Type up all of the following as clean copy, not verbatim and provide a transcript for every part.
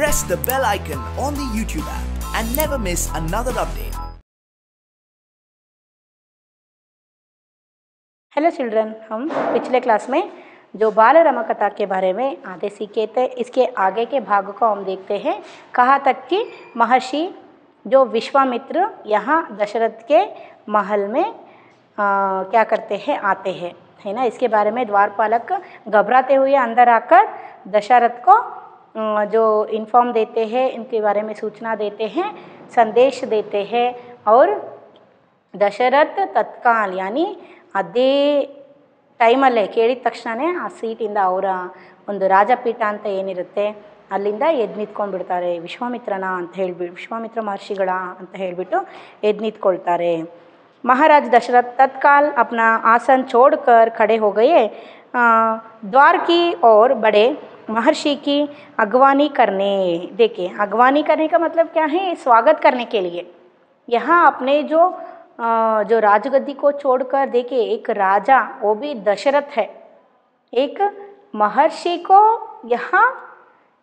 press the bell icon on the YouTube app and never miss another update. Hello children, हम पिछले class में जो बाल रमा कथा के बारे में आधे सीखे थे, इसके आगे के भाग को हम देखते हैं। कहाँ तक कि महर्षि जो विश्वामित्र यहाँ दशरथ के महल में क्या करते हैं, आते हैं, है ना। इसके बारे में द्वारपालक घबराते हुए अंदर आकर दशरथ को जो इन्फॉर्म देते हैं, इनके बारे में सूचना देते हैं, संदेश देते हैं। और दशरथ तत्काल यानी ಅದೇ ಟೈಮಲ್ಲೇ ಕೇಳಿದ ತಕ್ಷಣವೇ ಆ ಸೀಟಿಂದ ಅವರ ಒಂದು ರಾಜಪೀಠ ಅಂತ ಏನಿರುತ್ತೆ ಅಲ್ಲಿಂದ ಎದ್ದು ನಿಂತ್ಕೊಂಡ್ಬಿಡ್ತಾರೆ. ವಿಶ್ವಾಮಿತ್ರನ ಅಂತ ಹೇಳಿಬಿಟ್ಟು, ವಿಶ್ವಾಮಿತ್ರ ಮಹರ್ಷಿಗಳ ಅಂತ ಹೇಳಿಬಿಟ್ಟು ಎದ್ದು ನಿಂತ್ಕೊಳ್ತಾರೆ. महाराज दशरथ तत्काल अपना आसन छोड़कर खड़े हो गए. द्वार की ओर बड़े महर्षि की अगवानी करने. देखिए, अगवानी करने का मतलब क्या है? स्वागत करने के लिए. यहाँ अपने जो राजगद्दी को छोड़कर, देखिए, एक राजा, वो भी दशरथ है, एक महर्षि को यहाँ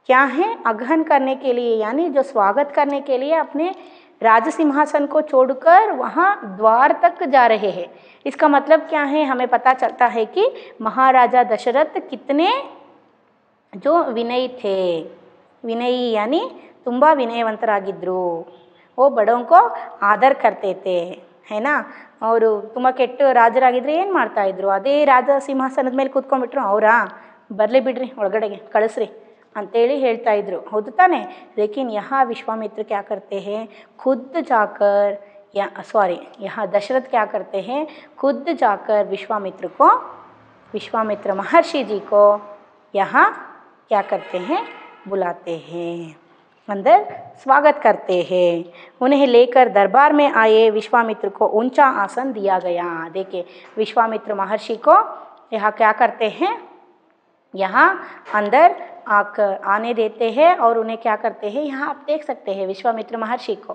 क्या है, अगहन करने के लिए, यानी जो स्वागत करने के लिए अपने राज सिंहासन को छोड़कर वहाँ द्वार तक जा रहे हैं. इसका मतलब क्या है? हमें पता चलता है कि महाराजा दशरथ कितने जो विनयी थे. विनयी यानी ತುಂಬ ವಿನಯವಂತರಾಗಿದ್ದರು. वो बड़ों को आदर करते थे, है ना. ಅವರು ತುಂಬ ಕೆಟ್ಟ ರಾಜರಾಗಿದ್ದರೆ ಏನು ಮಾಡ್ತಾಯಿದ್ರು? ಅದೇ ರಾಜ ಸಿಂಹಾಸನದ ಮೇಲೆ ಕೂತ್ಕೊಂಡ್ಬಿಟ್ರು. ಅವರಾ ಬರಲಿ ಬಿಡ್ರಿ, ಒಳಗಡೆಗೆ ಕಳಿಸ್ರಿ ಅಂತೇಳಿ ಹೇಳ್ತಾ ಇದ್ರು, ಹೌದು ತಾನೆ. लेकिन यहाँ विश्वामित्र क्या करते हैं, खुद जाकर, या सॉरी, यहाँ दशरथ क्या करते हैं, खुद जाकर विश्वामित्र महर्षि जी को यहाँ क्या करते हैं, बुलाते हैं, अंदर स्वागत करते हैं. उन्हें लेकर दरबार में आए. विश्वामित्र को ऊंचा आसन दिया गया. देखिए, विश्वामित्र महर्षि को यहाँ क्या करते हैं, यहाँ अंदर आने देते हैं और उन्हें क्या करते हैं, यहाँ आप देख सकते हैं विश्वामित्र महर्षि को,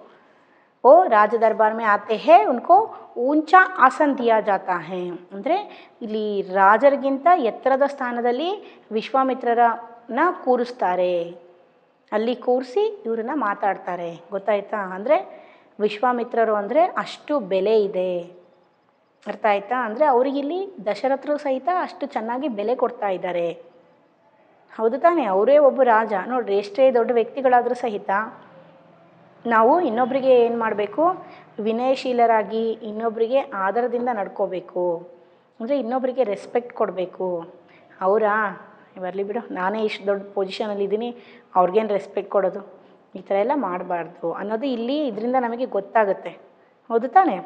वो राज दरबार में आते हैं, उनको ऊंचा आसन दिया जाता है. ಅಂದರೆ ಇಲ್ಲಿ ರಾಜರಿಗಿಂತ ಎತ್ತರದ ಸ್ಥಾನದಲ್ಲಿ ವಿಶ್ವಾಮಿತ್ರರನ್ನ ಕೂರಿಸ್ತಾರೆ. ಅಲ್ಲಿ ಕೂರಿಸಿ ಇವ್ರನ್ನ ಮಾತಾಡ್ತಾರೆ, ಗೊತ್ತಾಯ್ತಾ. ಅಂದರೆ ವಿಶ್ವಾಮಿತ್ರರು ಅಂದರೆ ಅಷ್ಟು ಬೆಲೆ ಇದೆ, ಅರ್ಥ ಆಯ್ತಾ. ಅಂದರೆ ಅವರಿಗಿಲ್ಲಿ ದಶರಥರು ಸಹಿತ ಅಷ್ಟು ಚೆನ್ನಾಗಿ ಬೆಲೆ ಕೊಡ್ತಾ ಇದ್ದಾರೆ, ಹೌದು ತಾನೆ. ಅವರೇ ಒಬ್ಬ ರಾಜ ನೋಡ್ರಿ. ಎಷ್ಟೇ ದೊಡ್ಡ ವ್ಯಕ್ತಿಗಳಾದರೂ ಸಹಿತ ನಾವು ಇನ್ನೊಬ್ಬರಿಗೆ ಏನು ಮಾಡಬೇಕು, ವಿನಯಶೀಲರಾಗಿ ಇನ್ನೊಬ್ಬರಿಗೆ ಆದರದಿಂದ ನಡ್ಕೋಬೇಕು. ಅಂದರೆ ಇನ್ನೊಬ್ಬರಿಗೆ ರೆಸ್ಪೆಕ್ಟ್ ಕೊಡಬೇಕು. ಅವರಾ ಬರಲಿ ಬಿಡು, ನಾನೇ ಇಷ್ಟು ದೊಡ್ಡ ಪೊಸಿಷನಲ್ಲಿದ್ದೀನಿ, ಅವ್ರಿಗೇನು ರೆಸ್ಪೆಕ್ಟ್ ಕೊಡೋದು, ಈ ಥರ ಎಲ್ಲ ಮಾಡಬಾರ್ದು ಅನ್ನೋದು ಇಲ್ಲಿ ಇದರಿಂದ ನಮಗೆ ಗೊತ್ತಾಗುತ್ತೆ, ಹೌದು ತಾನೆ.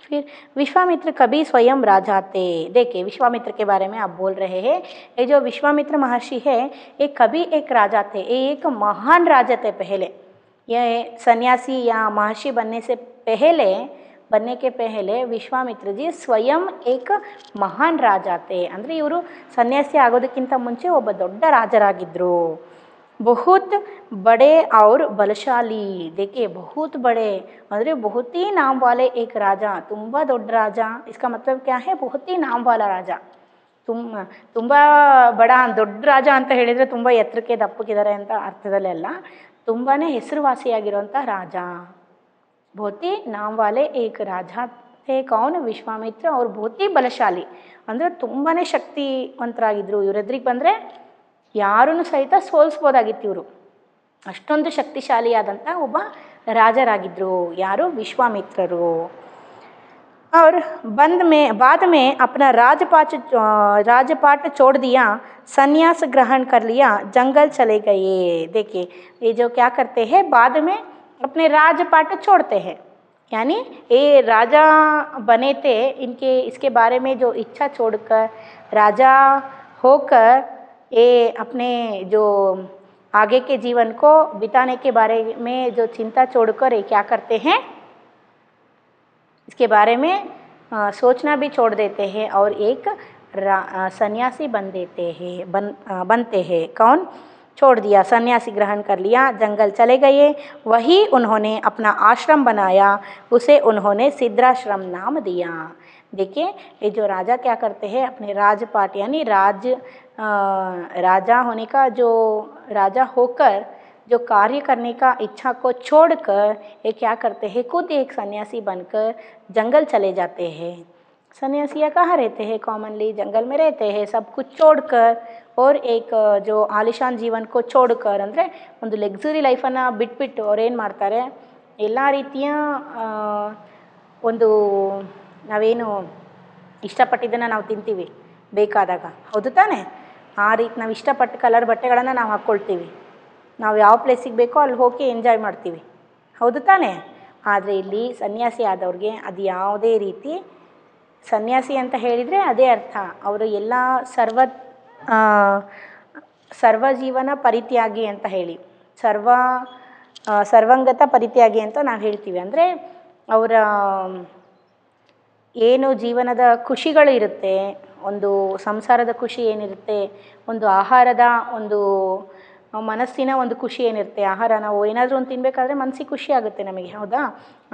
फिर विश्वामित्र कभी स्वयं राजा थे. देखिए, विश्वामित्र के बारे में आप बोल रहे हैं. ये जो विश्वामित्र महर्षि है, ये कभी एक राजा थे, ये एक महान राजा थे. पहले ये सन्यासी या महर्षि बनने के पहले विश्वामित्र जी स्वयं एक महान राजा थे. ಅಂದರೆ ಇವರು ಸನ್ಯಾಸಿ ಆಗೋದಕ್ಕಿಂತ ಮುಂಚೆ ಒಬ್ಬ ದೊಡ್ಡ ರಾಜರಾಗಿದ್ದರು. बहुत बड़े और बलशाली. देखिए, बहुत बड़े ಅಂದರೆ बहुत ही नाम वाले एक राजा, ತುಂಬ ದೊಡ್ಡ ರಾಜ. इसका मतलब क्या है, बहुत ही नाम वाला ರಾಜ. ತುಂಬ ಬಡ ದೊಡ್ಡ ರಾಜ ಅಂತ ಹೇಳಿದರೆ ತುಂಬ ಎತ್ತರಕ್ಕೆ ದಪ್ಪಕ್ಕಿದ್ದಾರೆ ಅಂತ ಅರ್ಥದಲ್ಲೇ ಅಲ್ಲ, ತುಂಬಾ ಹೆಸರುವಾಸಿಯಾಗಿರುವಂಥ ರಾಜ. बहुत ही नाम वाले एक राजा थे. कौन? विश्वामित्र. और बहुत ही बलशाली ಅಂದರೆ ತುಂಬಾ ಶಕ್ತಿವಂತರಾಗಿದ್ದರು. ಇವ್ರ ಎದುರಿಗೆ ಬಂದರೆ ಯಾರನ್ನು ಸಹಿತ ಸೋಲಿಸ್ಬೋದಾಗಿತ್ತು ಇವರು, ಅಷ್ಟೊಂದು ಶಕ್ತಿಶಾಲಿಯಾದಂಥ ಒಬ್ಬ ರಾಜರಾಗಿದ್ದರು. ಯಾರು? ವಿಶ್ವಾಮಿತ್ರರು. और बाद में अपना राजपाट छोड़ दिया, संन्यास ग्रहण कर लिया, जंगल चले गए. देखिए, ये जो क्या करते हैं, बाद में अपने राजपाट छोड़ते हैं, यानी ये राजा बने थे, इनके इसके बारे में जो इच्छा छोड़कर राजा होकर ये अपने जो आगे के जीवन को बिताने के बारे में जो चिंता छोड़कर ये क्या करते हैं, इसके बारे में सोचना भी छोड़ देते हैं और एक सन्यासी बनते हैं. कौन? छोड़ दिया, सन्यासी ग्रहण कर लिया, जंगल चले गए. वही उन्होंने अपना आश्रम बनाया, उसे उन्होंने सिद्धाश्रम नाम दिया. देखिए, ये जो राजा क्या करते हैं, अपने राजपाट यानी राजा होने का जो राजा होकर जो कार्य करने का इच्छा को छोड़कर ये क्या करते हैं, खुद एक सन्यासी बनकर जंगल चले जाते हैं। सन्यासियाँ कहाँ रहते हैं, कॉमनली जंगल में रहते हैं, सब कुछ छोड़कर और एक जो आलिशान ಜೀವನ को छोड़कर ಅಂದರೆ ಒಂದು ಲಕ್ಸುರಿ ಲೈಫನ್ನು ಬಿಟ್ಬಿಟ್ಟು ಅವ್ರು ಏನು ಮಾಡ್ತಾರೆ, ಎಲ್ಲ ರೀತಿಯ ಒಂದು ನಾವೇನು ಇಷ್ಟಪಟ್ಟಿದ್ದನ್ನು ನಾವು ತಿಂತೀವಿ ಬೇಕಾದಾಗ, ಹೌದು ತಾನೇ? ಆ ರೀತಿ ನಾವು ಇಷ್ಟಪಟ್ಟು ಕಲರ್ ಬಟ್ಟೆಗಳನ್ನು ನಾವು ಹಾಕ್ಕೊಳ್ತೀವಿ, ನಾವು ಯಾವ ಪ್ಲೇಸಿಗೆ ಬೇಕೋ ಅಲ್ಲಿ ಹೋಗಿ ಎಂಜಾಯ್ ಮಾಡ್ತೀವಿ, ಹೌದು ತಾನೇ? ಆದರೆ ಇಲ್ಲಿ ಸನ್ಯಾಸಿ ಆದವ್ರಿಗೆ ಅದು ಯಾವುದೇ ರೀತಿ, ಸನ್ಯಾಸಿ ಅಂತ ಹೇಳಿದರೆ ಅದೇ ಅರ್ಥ, ಅವರು ಎಲ್ಲ ಸರ್ವಜೀವನ ಪರಿತ್ಯಾಗಿ ಅಂತ ಹೇಳಿ, ಸರ್ವಂಗತ ಪರಿತ್ಯಾಗಿ ಅಂತ ನಾವು ಹೇಳ್ತೀವಿ. ಅಂದರೆ ಅವರ ಏನು ಜೀವನದ ಖುಷಿಗಳು ಇರುತ್ತೆ, ಒಂದು ಸಂಸಾರದ ಖುಷಿ ಏನಿರುತ್ತೆ, ಒಂದು ಆಹಾರದ ಒಂದು ಮನಸ್ಸಿನ ಒಂದು ಖುಷಿ ಏನಿರುತ್ತೆ, ಆಹಾರ ನಾವು ಏನಾದರೂ ಒಂದು ತಿನ್ನಬೇಕಾದ್ರೆ ಮನಸ್ಸಿಗೆ ಖುಷಿ ಆಗುತ್ತೆ ನಮಗೆ, ಹೌದಾ?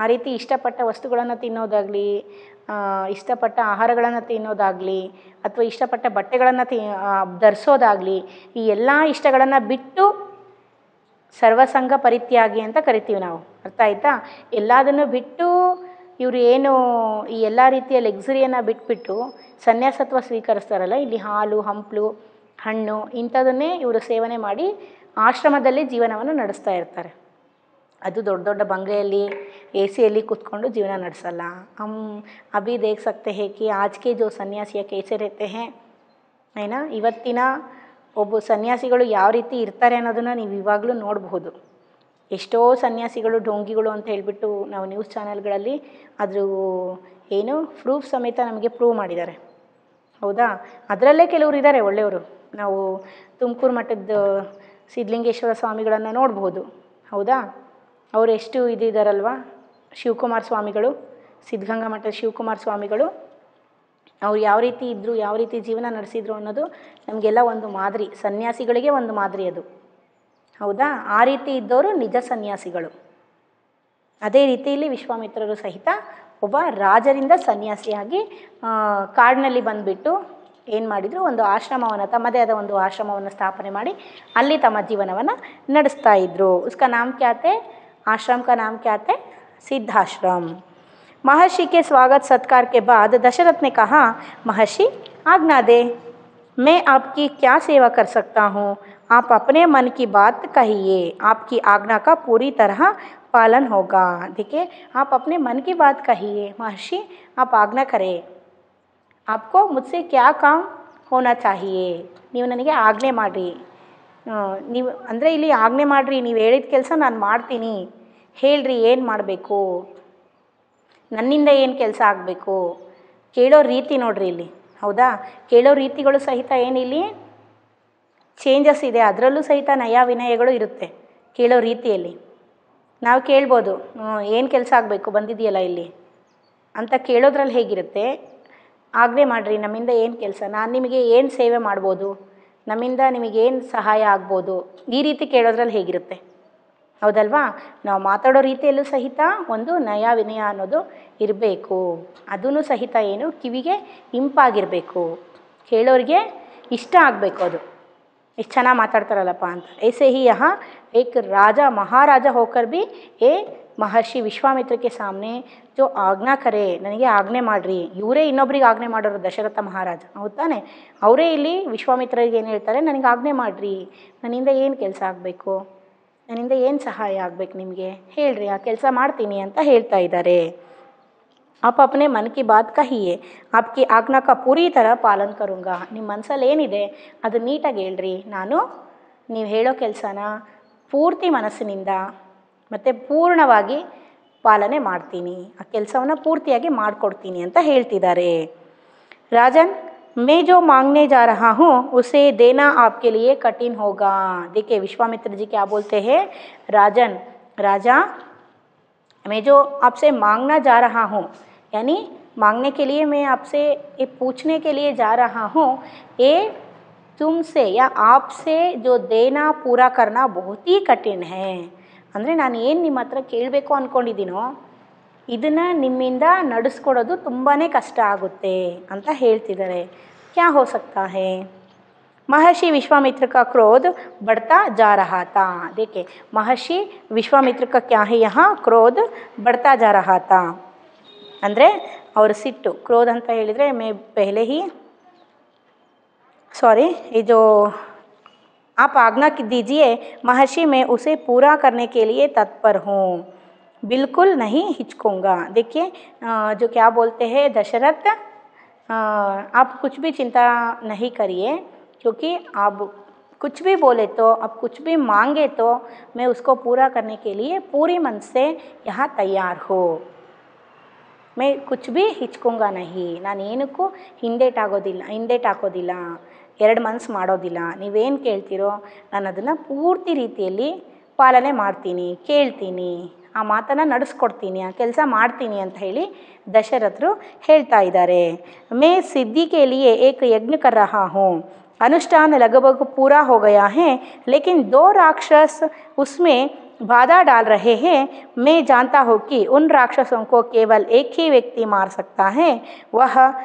ಆ ರೀತಿ ಇಷ್ಟಪಟ್ಟ ವಸ್ತುಗಳನ್ನು ತಿನ್ನೋದಾಗಲಿ, ಇಷ್ಟಪಟ್ಟ ಆಹಾರಗಳನ್ನು ತಿನ್ನೋದಾಗಲಿ, ಅಥವಾ ಇಷ್ಟಪಟ್ಟ ಬಟ್ಟೆಗಳನ್ನು ಧರಿಸೋದಾಗಲಿ, ಈ ಎಲ್ಲ ಇಷ್ಟಗಳನ್ನು ಬಿಟ್ಟು ಸರ್ವಸಂಗ ಪರಿತ್ಯಾಗಿ ಅಂತ ಕರಿತೀವಿ ನಾವು, ಅರ್ಥ ಆಯ್ತಾ? ಎಲ್ಲದನ್ನು ಬಿಟ್ಟು ಇವರು ಏನು ಈ ಎಲ್ಲ ರೀತಿಯ ಲಕ್ಸುರಿಯನ್ನು ಬಿಟ್ಬಿಟ್ಟು ಸನ್ಯಾಸತ್ವ ಸ್ವೀಕರಿಸ್ತಾರಲ್ಲ, ಇಲ್ಲಿ ಹಾಲು ಹಂಪಲು ಹಣ್ಣು ಇಂಥದನ್ನೇ ಇವರು ಸೇವನೆ ಮಾಡಿ ಆಶ್ರಮದಲ್ಲಿ ಜೀವನವನ್ನು ನಡೆಸ್ತಾ ಇರ್ತಾರೆ. ಅದು ದೊಡ್ಡ ದೊಡ್ಡ ಬಂಗಲೆಯಲ್ಲಿ ಎಸಿಯಲ್ಲಿ ಕೂತ್ಕೊಂಡು ಜೀವನ ನಡೆಸಲ್ಲ. हम अभी देख सकते हैं कि आज के जो ಸನ್ಯಾಸಿಯ कैसे रहते हैं है ना, ಇವತ್ತಿನ ಒಬ್ಬ ಸನ್ಯಾಸಿಗಳು ಯಾವ ರೀತಿ ಇರ್ತಾರೆ ಅನ್ನೋದನ್ನು ನೀವು ಇವಾಗಲೂ ನೋಡಬಹುದು. ಎಷ್ಟೋ ಸನ್ಯಾಸಿಗಳು ಢೋಂಗಿಗಳು ಅಂತ ಹೇಳಿಬಿಟ್ಟು ನಾವು ನ್ಯೂಸ್ ಚಾನೆಲ್ಗಳಲ್ಲಿ ಅದ್ರ ಏನು ಪ್ರೂಫ್ ಸಮೇತ ನಮಗೆ ಪ್ರೂವ್ ಮಾಡಿದ್ದಾರೆ, ಹೌದಾ? ಅದರಲ್ಲೇ ಕೆಲವರು ಇದ್ದಾರೆ ಒಳ್ಳೆಯವರು. ನಾವು ತುಮಕೂರು ಮಠದ ಸಿದ್ಧಲಿಂಗೇಶ್ವರ ಸ್ವಾಮಿಗಳನ್ನು ನೋಡ್ಬೋದು, ಹೌದಾ? ಅವರು ಎಷ್ಟು ಇದಾರಲ್ವ, ಶಿವಕುಮಾರ ಸ್ವಾಮಿಗಳು, ಸಿದ್ಧಗಂಗಾ ಮಠದ ಶಿವಕುಮಾರ ಸ್ವಾಮಿಗಳು, ಅವ್ರು ಯಾವ ರೀತಿ ಇದ್ದರು, ಯಾವ ರೀತಿ ಜೀವನ ನಡೆಸಿದ್ರು ಅನ್ನೋದು ನಮಗೆಲ್ಲ ಒಂದು ಮಾದರಿ, ಸನ್ಯಾಸಿಗಳಿಗೆ ಒಂದು ಮಾದರಿ ಅದು, ಹೌದಾ? ಆ ರೀತಿ ಇದ್ದವರು ನಿಜ ಸನ್ಯಾಸಿಗಳು. ಅದೇ ರೀತಿಯಲ್ಲಿ ವಿಶ್ವಾಮಿತ್ರರು ಸಹಿತ ಒಬ್ಬ ರಾಜರಿಂದ ಸನ್ಯಾಸಿಯಾಗಿ ಕಾಡಿನಲ್ಲಿ ಬಂದುಬಿಟ್ಟು ಏನು ಮಾಡಿದರು, ಒಂದು ಆಶ್ರಮವನ್ನು, ತಮ್ಮದೇ ಆದ ಒಂದು ಆಶ್ರಮವನ್ನು ಸ್ಥಾಪನೆ ಮಾಡಿ ಅಲ್ಲಿ ತಮ್ಮ ಜೀವನವನ್ನು ನಡೆಸ್ತಾ ಇದ್ದರು. ಉಸ್ಕಾ ನಾಮ್ ಕ್ಯಾ ಥೆ, आश्रम का नाम क्या थे, सिद्धाश्रम। महर्षि के स्वागत सत्कार के बाद दशरथ ने कहा, महर्षि आज्ञा दे, मैं आपकी क्या सेवा कर सकता हूँ? आप अपने मन की बात कहिए, आपकी आज्ञा का पूरी तरह पालन होगा। देखिए, आप अपने मन की बात कहिए, महर्षि आप आज्ञा करें, आपको मुझसे क्या काम होना चाहिए, ನೀವು ನನಗೆ ಆಜ್ಞೆ ಮಾಡಿರಿ. ನೀವು ಅಂದರೆ ಇಲ್ಲಿ ಆಜ್ಞೆ ಮಾಡಿರಿ, ನೀವು ಹೇಳಿದ ಕೆಲಸ ನಾನು ಮಾಡ್ತೀನಿ, ಹೇಳ್ರಿ ಏನು ಮಾಡಬೇಕು, ನನ್ನಿಂದ ಏನು ಕೆಲಸ ಆಗಬೇಕು, ಕೇಳೋ ರೀತಿ ನೋಡ್ರಿ ಇಲ್ಲಿ, ಹೌದಾ? ಕೇಳೋ ರೀತಿಗಳು ಸಹಿತ ಏನಿಲ್ಲಿ ಚೇಂಜಸ್ ಇದೆ, ಅದರಲ್ಲೂ ಸಹಿತ ನಯ ವಿನಯಗಳು ಇರುತ್ತೆ ಕೇಳೋ ರೀತಿಯಲ್ಲಿ. ನಾವು ಕೇಳ್ಬೋದು, ಏನು ಕೆಲಸ ಆಗಬೇಕು ಬಂದಿದೆಯಲ್ಲ ಇಲ್ಲಿ ಅಂತ ಕೇಳೋದ್ರಲ್ಲಿ ಹೇಗಿರುತ್ತೆ, ಆಜ್ಞೆ ಮಾಡಿರಿ, ನಮ್ಮಿಂದ ಏನು ಕೆಲಸ, ನಾನು ನಿಮಗೆ ಏನು ಸೇವೆ ಮಾಡ್ಬೋದು, ನಮ್ಮಿಂದ ನಿಮಗೇನು ಸಹಾಯ ಆಗ್ಬೋದು, ಈ ರೀತಿ ಕೇಳೋದ್ರಲ್ಲಿ ಹೇಗಿರುತ್ತೆ, ಹೌದಲ್ವಾ? ನಾವು ಮಾತಾಡೋ ರೀತಿಯಲ್ಲೂ ಸಹಿತ ಒಂದು ನಯ ವಿನಯ ಅನ್ನೋದು ಇರಬೇಕು. ಅದೂ ಸಹಿತ ಏನು ಕಿವಿಗೆ ಇಂಪಾಗಿರಬೇಕು, ಕೇಳೋರಿಗೆ ಇಷ್ಟ ಆಗಬೇಕು, ಅದು ಎಷ್ಟು ಚೆನ್ನಾಗಿ ಮಾತಾಡ್ತಾರಲ್ಲಪ್ಪ ಅಂತ. ऐसे ही यहाँ एक राजा महाराजा होकर भी ये महर्षि विश्वामित्र के सामने जो आज्ञा करे, ನನಗೆ ಆಜ್ಞೆ ಮಾಡಿರಿ, ಇವರೇ ಇನ್ನೊಬ್ರಿಗೆ ಆಜ್ಞೆ ಮಾಡೋರು ದಶರಥ ಮಹಾರಾಜ, ಹೌದು ತಾನೆ? ಅವರೇ ಇಲ್ಲಿ ವಿಶ್ವಾಮಿತ್ರರಿಗೆ ಏನು ಹೇಳ್ತಾರೆ, ನನಗೆ ಆಜ್ಞೆ ಮಾಡಿರಿ, ನನ್ನಿಂದ ಏನು ಕೆಲಸ ಆಗಬೇಕು, ನನ್ನಿಂದ ಏನು ಸಹಾಯ ಆಗಬೇಕು, ನಿಮಗೆ ಹೇಳ್ರಿ, ಆ ಕೆಲಸ ಮಾಡ್ತೀನಿ ಅಂತ ಹೇಳ್ತಾ ಇದ್ದಾರೆ. आप अपने मन की बात कहिए, आपकी आज्ञा का पूरी तरह पालन करूँगा. ನಿಮ್ಮ ಮನಸ್ಸಲ್ಲಿ ಏನಿದೆ ಅದು ನೀಟಾಗಿ ಹೇಳ್ರಿ, ನಾನು ನೀವು ಹೇಳೋ ಕೆಲಸನ ಪೂರ್ತಿ ಮನಸ್ಸಿನಿಂದ ಮತ್ತು ಪೂರ್ಣವಾಗಿ ಪಾಲನೆ ಮಾಡ್ತೀನಿ, ಆ ಕೆಲಸವನ್ನು ಪೂರ್ತಿಯಾಗಿ ಮಾಡಿಕೊಡ್ತೀನಿ ಅಂತ ಹೇಳ್ತಿದ್ದಾರೆ. राजन, मैं जो मांगने जा रहा हूँ उसे देना आपके लिए कठिन होगा. देखिए विश्वामित्र जी क्या बोलते हैं, राजन, राजा, मैं जो आपसे मांगना जा रहा हूँ, यानी मांगने के लिए मैं आपसे ये पूछने के लिए जा रहा हूँ, ये तुमसे या आपसे जो देना पूरा करना बहुत ही कठिन है. ಅಂದರೆ ನಾನು ಏನು ನಿಮ್ಮ ಹತ್ರ ಕೇಳಬೇಕು ಅಂದ್ಕೊಂಡಿದ್ದೀನೋ ಇದನ್ನು ನಿಮ್ಮಿಂದ ನಡೆಸ್ಕೊಡೋದು ತುಂಬಾ ಕಷ್ಟ ಆಗುತ್ತೆ ಅಂತ ಹೇಳ್ತಿದ್ದಾರೆ. ಕ್ಯಾ ಹೋ ಸಕ್ತಾ ಹೇ? महर्षि विश्वामित्र का क्रोध बढ़ता जा रहा था। देखिए महर्षि विश्वामित्र का क्या है यहाँ, क्रोध बढ़ता जा रहा था ಅಂದರೆ ಅವ್ರ ಸಿಟ್ಟು, ಕ್ರೋಧ ಅಂತ ಹೇಳಿದರೆ मैं पहले ही सॉरी ये जो आप आज्ञा दीजिए महर्षि, मैं उसे पूरा करने के लिए तत्पर हूँ, बिल्कुल नहीं हिचकूँगा। देखिए जो क्या बोलते हैं दशरथ, आप कुछ भी चिंता नहीं करिए, क्योंकि आप कुछ भी बोले तो, आप कुछ भी मांगे तो मैं उसको पूरा करने के लिए पूरी मन से यहाँ तैयार हो। मैं कुछ भी हिचಕೂಂಗಾ नहीं, ನಾನು ಏನಕ್ಕೂ ಹಿಂದೇಟಾಗೋದಿಲ್ಲ, ಎರಡು ಮನಸ್ಸು ಮಾಡೋದಿಲ್ಲ। ನೀವೇನು ಕೇಳ್ತೀರೋ ನಾನು ಅದನ್ನು ಪೂರ್ತಿ ರೀತಿಯಲ್ಲಿ ಪಾಲನೆ ಮಾಡ್ತೀನಿ, ಕೇಳ್ತೀನಿ, ಆ ಮಾತನ್ನು ನಡೆಸ್ಕೊಡ್ತೀನಿ, ಆ ಕೆಲಸ ಮಾಡ್ತೀನಿ ಅಂತ ಹೇಳಿ ದಶರಥರು ಹೇಳ್ತಾ ಇದ್ದಾರೆ। मैं सिद्धि के लिए एक यज्ञ कर रहा हूँ, अनुष्ठान लगभग पूरा हो गया है, लेकिन 2 राक्षस उसमें बाधा डाल रहे हैं। मैं जानता हूँ कि उन राक्षसों को केवल एक ही व्यक्ति मार सकता है, वह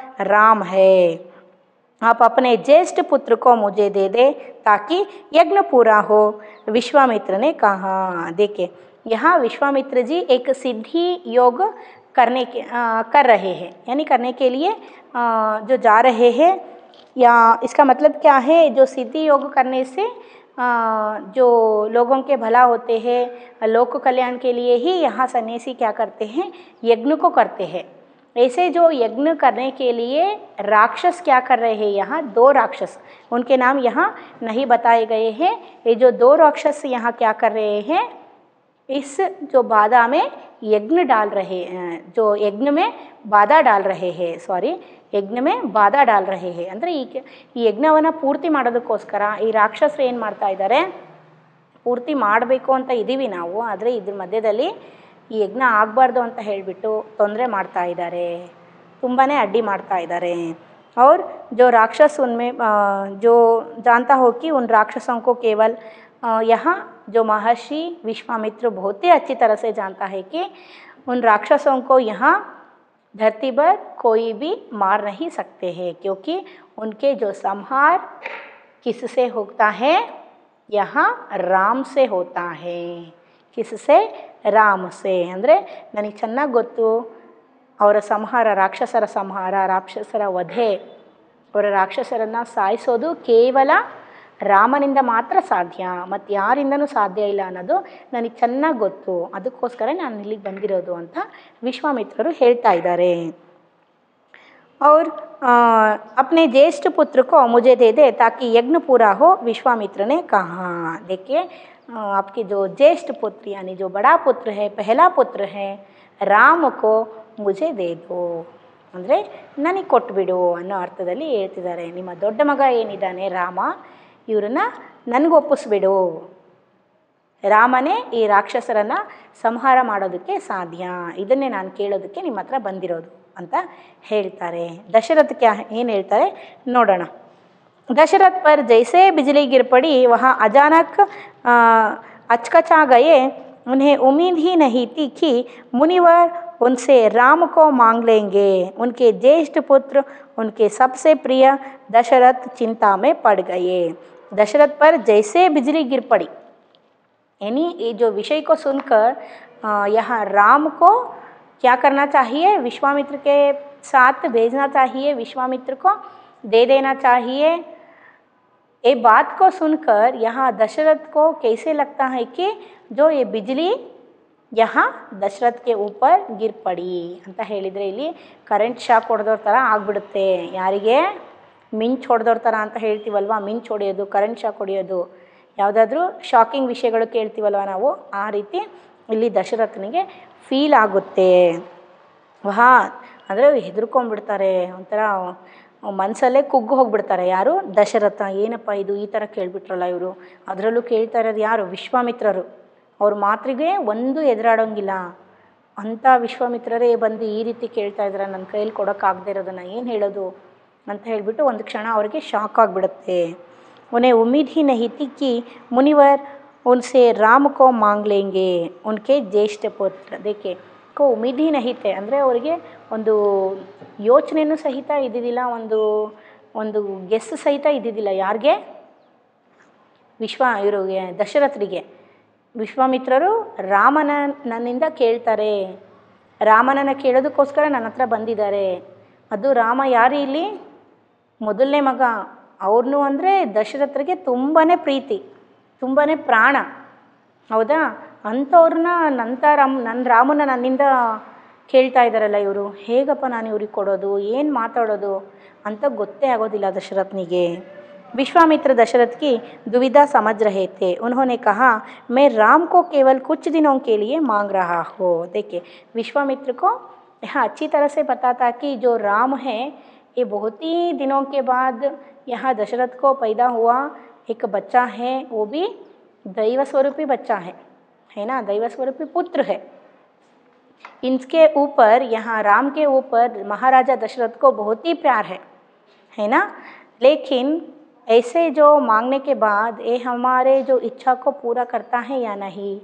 राम है। आप अपने ज्येष्ठ पुत्र को मुझे दे दे ताकि यज्ञ पूरा हो, विश्वामित्र ने कहा। देखिए यहाँ विश्वामित्र जी एक सिद्धि योग कर रहे हैं, यानी करने के लिए जो जा रहे हैं, या इसका मतलब क्या है, जो सिद्धि योग करने से जो लोगों के भला होते हैं, लोक कल्याण के लिए ही यहाँ सन्यासी क्या करते हैं, यज्ञ को करते हैं। ऐसे जो यज्ञ करने के लिए राक्षस क्या कर रहे हैं, यहाँ 2 राक्षस, उनके नाम यहाँ नहीं बताए गए हैं। ये जो 2 राक्षस यहाँ क्या कर रहे हैं, इस जो बाधा में यज्ञ डाल रहे हैं, जो यज्ञ में बाधा डाल रहे हैं, सॉरी ಯಜ್ಞ ಮೇ ಬಾಧಾ ಡಾಲ್ ರಹೆ ಹೇ, ಅಂದರೆ ಈ ಯಜ್ಞವನ್ನು ಪೂರ್ತಿ ಮಾಡೋದಕ್ಕೋಸ್ಕರ ಈ ರಾಕ್ಷಸರು ಏನು ಮಾಡ್ತಾ ಇದ್ದಾರೆ, ಪೂರ್ತಿ ಮಾಡಬೇಕು ಅಂತ ಇದ್ದೀವಿ ನಾವು, ಆದರೆ ಇದ್ರ ಮಧ್ಯದಲ್ಲಿ ಈ ಯಜ್ಞ ಆಗಬಾರ್ದು ಅಂತ ಹೇಳಿಬಿಟ್ಟು ತೊಂದರೆ ಮಾಡ್ತಾ ಇದ್ದಾರೆ, ತುಂಬಾ ಅಡ್ಡಿ ಮಾಡ್ತಾ ಇದ್ದಾರೆ। और जो राक्षस उनमें जो जानता हो कि उन राक्षसों को केवल यहाँ जो महर्षि विश्वामित्र बहुत ही अच्छी तरह से जानता है कि उन राक्षसों को यहाँ धरती पर कोई भी मार नहीं सकते हैं, क्योंकि उनके जो संहार किससे होता है, यहाँ राम से होता है। किससे, राम से। ಅಂದರೆ ನನಗೆ ಚೆನ್ನಾಗಿ ಗೊತ್ತು ಅವರ ಸಂಹಾರ, ರಾಕ್ಷಸರ ಸಂಹಾರ, ರಾಕ್ಷಸರ ವಧೆ, ಅವರ ರಾಕ್ಷಸರನ್ನು ಸಾಯಿಸೋದು ಕೇವಲ ರಾಮನಿಂದ ಮಾತ್ರ ಸಾಧ್ಯ, ಮತ್ತು ಯಾರಿಂದನೂ ಸಾಧ್ಯ ಇಲ್ಲ ಅನ್ನೋದು ನನಗೆ ಚೆನ್ನಾಗಿ ಗೊತ್ತು, ಅದಕ್ಕೋಸ್ಕರ ನಾನು ಇಲ್ಲಿಗೆ ಬಂದಿರೋದು ಅಂತ ವಿಶ್ವಾಮಿತ್ರರು ಹೇಳ್ತಾ ಇದ್ದಾರೆ। और अपने ज्येष्ठ पुत्र को मुझे दे दे ताकि यज्ञ पूरा हो, विश्वामित्र ने कहा। देखिए आपके जो ज्येष्ठ पुत्र यानी जो बड़ा पुत्र है, पहला पुत्र है, राम को मुझे दे दो, ಅಂದರೆ ನನಗೆ ಕೊಟ್ಬಿಡು ಅನ್ನೋ ಅರ್ಥದಲ್ಲಿ ಹೇಳ್ತಿದ್ದಾರೆ। ನಿಮ್ಮ ದೊಡ್ಡ ಮಗ ಏನಿದ್ದಾನೆ ರಾಮ, ಇವರನ್ನ ನನಗೆ ಒಪ್ಪಿಸ್ಬಿಡು, ರಾಮನೇ ಈ ರಾಕ್ಷಸರನ್ನು ಸಂಹಾರ ಮಾಡೋದಕ್ಕೆ ಸಾಧ್ಯ, ಇದನ್ನೇ ನಾನು ಕೇಳೋದಕ್ಕೆ ನಿಮ್ಮ ಹತ್ರ ಬಂದಿರೋದು ಅಂತ ಹೇಳ್ತಾರೆ। ದಶರಥ ಏನು ಹೇಳ್ತಾರೆ ನೋಡೋಣ। दशरथ पर जैसे बिजली गिर पड़ी वहाँ अचानक अचकचा गए, उन्हें उम्मीद ही नहीं थी कि मुनिवर उनसे राम को मांग लेंगे। उनके ज्येष्ठ पुत्र, उनके सबसे प्रिय दशरथ चिंता में पड़ गए। दशरथ पर जैसे बिजली गिर पड़ी, यानी ये जो विषय को सुनकर यहाँ राम को क्या करना चाहिए, विश्वामित्र के साथ भेजना चाहिए, विश्वामित्र को दे देना चाहिए। ये बात को सुनकर यहाँ दशरथ को कैसे लगता है कि जो ये बिजली यहाँ दशरथ के ऊपर गिर पड़ी ಅಂತ ಹೇಳಿದರೆ ಇಲ್ಲಿ ಕರೆಂಟ್ ಶಾಕ್ ಹೊಡೆದವ್ರ ಥರ ಆಗಿಬಿಡುತ್ತೆ। ಯಾರಿಗೆ ಮಿಂಚು ಹೊಡೆದವ್ರ ಥರ ಅಂತ ಹೇಳ್ತೀವಲ್ವ, ಮಿಂಚು ಹೊಡೆಯೋದು, ಕರೆಂಟ್ ಶಾಕ್ ಹೊಡೆಯೋದು, ಯಾವುದಾದ್ರೂ ಶಾಕಿಂಗ್ ವಿಷಯಗಳು ಕೇಳ್ತೀವಲ್ವ ನಾವು, ಆ ರೀತಿ ಇಲ್ಲಿ ದಶರಥನಿಗೆ ಫೀಲ್ ಆಗುತ್ತೆ। ವಹಾ ಅಂದರೆ ಹೆದರ್ಕೊಂಡ್ಬಿಡ್ತಾರೆ, ಒಂಥರ ಮನಸ್ಸಲ್ಲೇ ಕುಗ್ಗು ಹೋಗಿಬಿಡ್ತಾರೆ। ಯಾರು, ದಶರಥ, ಏನಪ್ಪ ಇದು ಈ ಥರ ಕೇಳಿಬಿಟ್ರಲ್ಲ ಇವರು, ಅದರಲ್ಲೂ ಕೇಳ್ತಾ ಇರೋದು ಯಾರು, ವಿಶ್ವಾಮಿತ್ರರು, ಅವ್ರ ಮಾತಿಗೆ ಒಂದು ಎದುರಾಡೋಂಗಿಲ್ಲ ಅಂಥ ವಿಶ್ವಾಮಿತ್ರರೇ ಬಂದು ಈ ರೀತಿ ಕೇಳ್ತಾ ಇದ್ದಾರೆ, ನನ್ನ ಕೈಯಲ್ಲಿ ಕೊಡೋಕ್ಕಾಗದೇ ಇರೋದನ್ನು ಏನು ಹೇಳೋದು ಅಂತ ಹೇಳಿಬಿಟ್ಟು ಒಂದು ಕ್ಷಣ ಅವರಿಗೆ ಶಾಕ್ ಆಗಿಬಿಡುತ್ತೆ। उन्हें उम्मीद ही नहीं थी कि मुनिवर उनसे राम को मांग लेंगे, उनके ज्येष्ठ पुत्र। देखिए को उम्मीद ही नहीं थे ಅಂದರೆ ಅವರಿಗೆ ಒಂದು ಯೋಚನೆಯೂ ಸಹಿತ ಇದ್ದಿದ್ದಿಲ್ಲ, ಒಂದು ಒಂದು ಗೆಸ್ ಸಹಿತ ಇದ್ದಿದ್ದಿಲ್ಲ. ಯಾರಿಗೆ? ಇವರಿಗೆ ದಶರಥರಿಗೆ. ವಿಶ್ವಾಮಿತ್ರರು ನನ್ನಿಂದ ಕೇಳ್ತಾರೆ, ರಾಮನನ್ನು ಕೇಳೋದಕ್ಕೋಸ್ಕರ ನನ್ನ ಹತ್ರ ಬಂದಿದ್ದಾರೆ. ಅದು ರಾಮ ಯಾರು ಇಲ್ಲಿ? ಮೊದಲನೇ ಮಗ. ಅವ್ರನ್ನೂ ಅಂದರೆ ದಶರಥರಿಗೆ ತುಂಬಾ ಪ್ರೀತಿ, ತುಂಬಾ ಪ್ರಾಣ. ಹೌದಾ? ಅಂಥವ್ರನ್ನ ನನ್ನ ರಾಮನ ನನ್ನಿಂದ ಕೇಳ್ತಾ ಇದ್ದಾರಲ್ಲ ಇವರು, ಹೇಗಪ್ಪ ನಾನು ಇವ್ರಿಗೆ ಕೊಡೋದು, ಏನು ಮಾತಾಡೋದು ಅಂತ ಗೊತ್ತೇ ಆಗೋದಿಲ್ಲ ದಶರಥನಿಗೆ. विश्वामित्र दशरथ की दुविधा समझ रहे थे. उन्होंने कहा, मैं राम को केवल कुछ दिनों के लिए मांग रहा हूँ. देखिए, विश्वामित्र को यहाँ अच्छी तरह से पता था कि जो राम है ये बहुत ही दिनों के बाद यहाँ दशरथ को पैदा हुआ एक बच्चा है, वो भी दैव स्वरूपी बच्चा है ना, दैव स्वरूपी पुत्र है. इनके ऊपर, यहाँ राम के ऊपर महाराजा दशरथ को बहुत ही प्यार है ना. लेकिन ऐसे जो मांगने के बाद ये हमारे जो इच्छा को पूरा करता है या नहीं,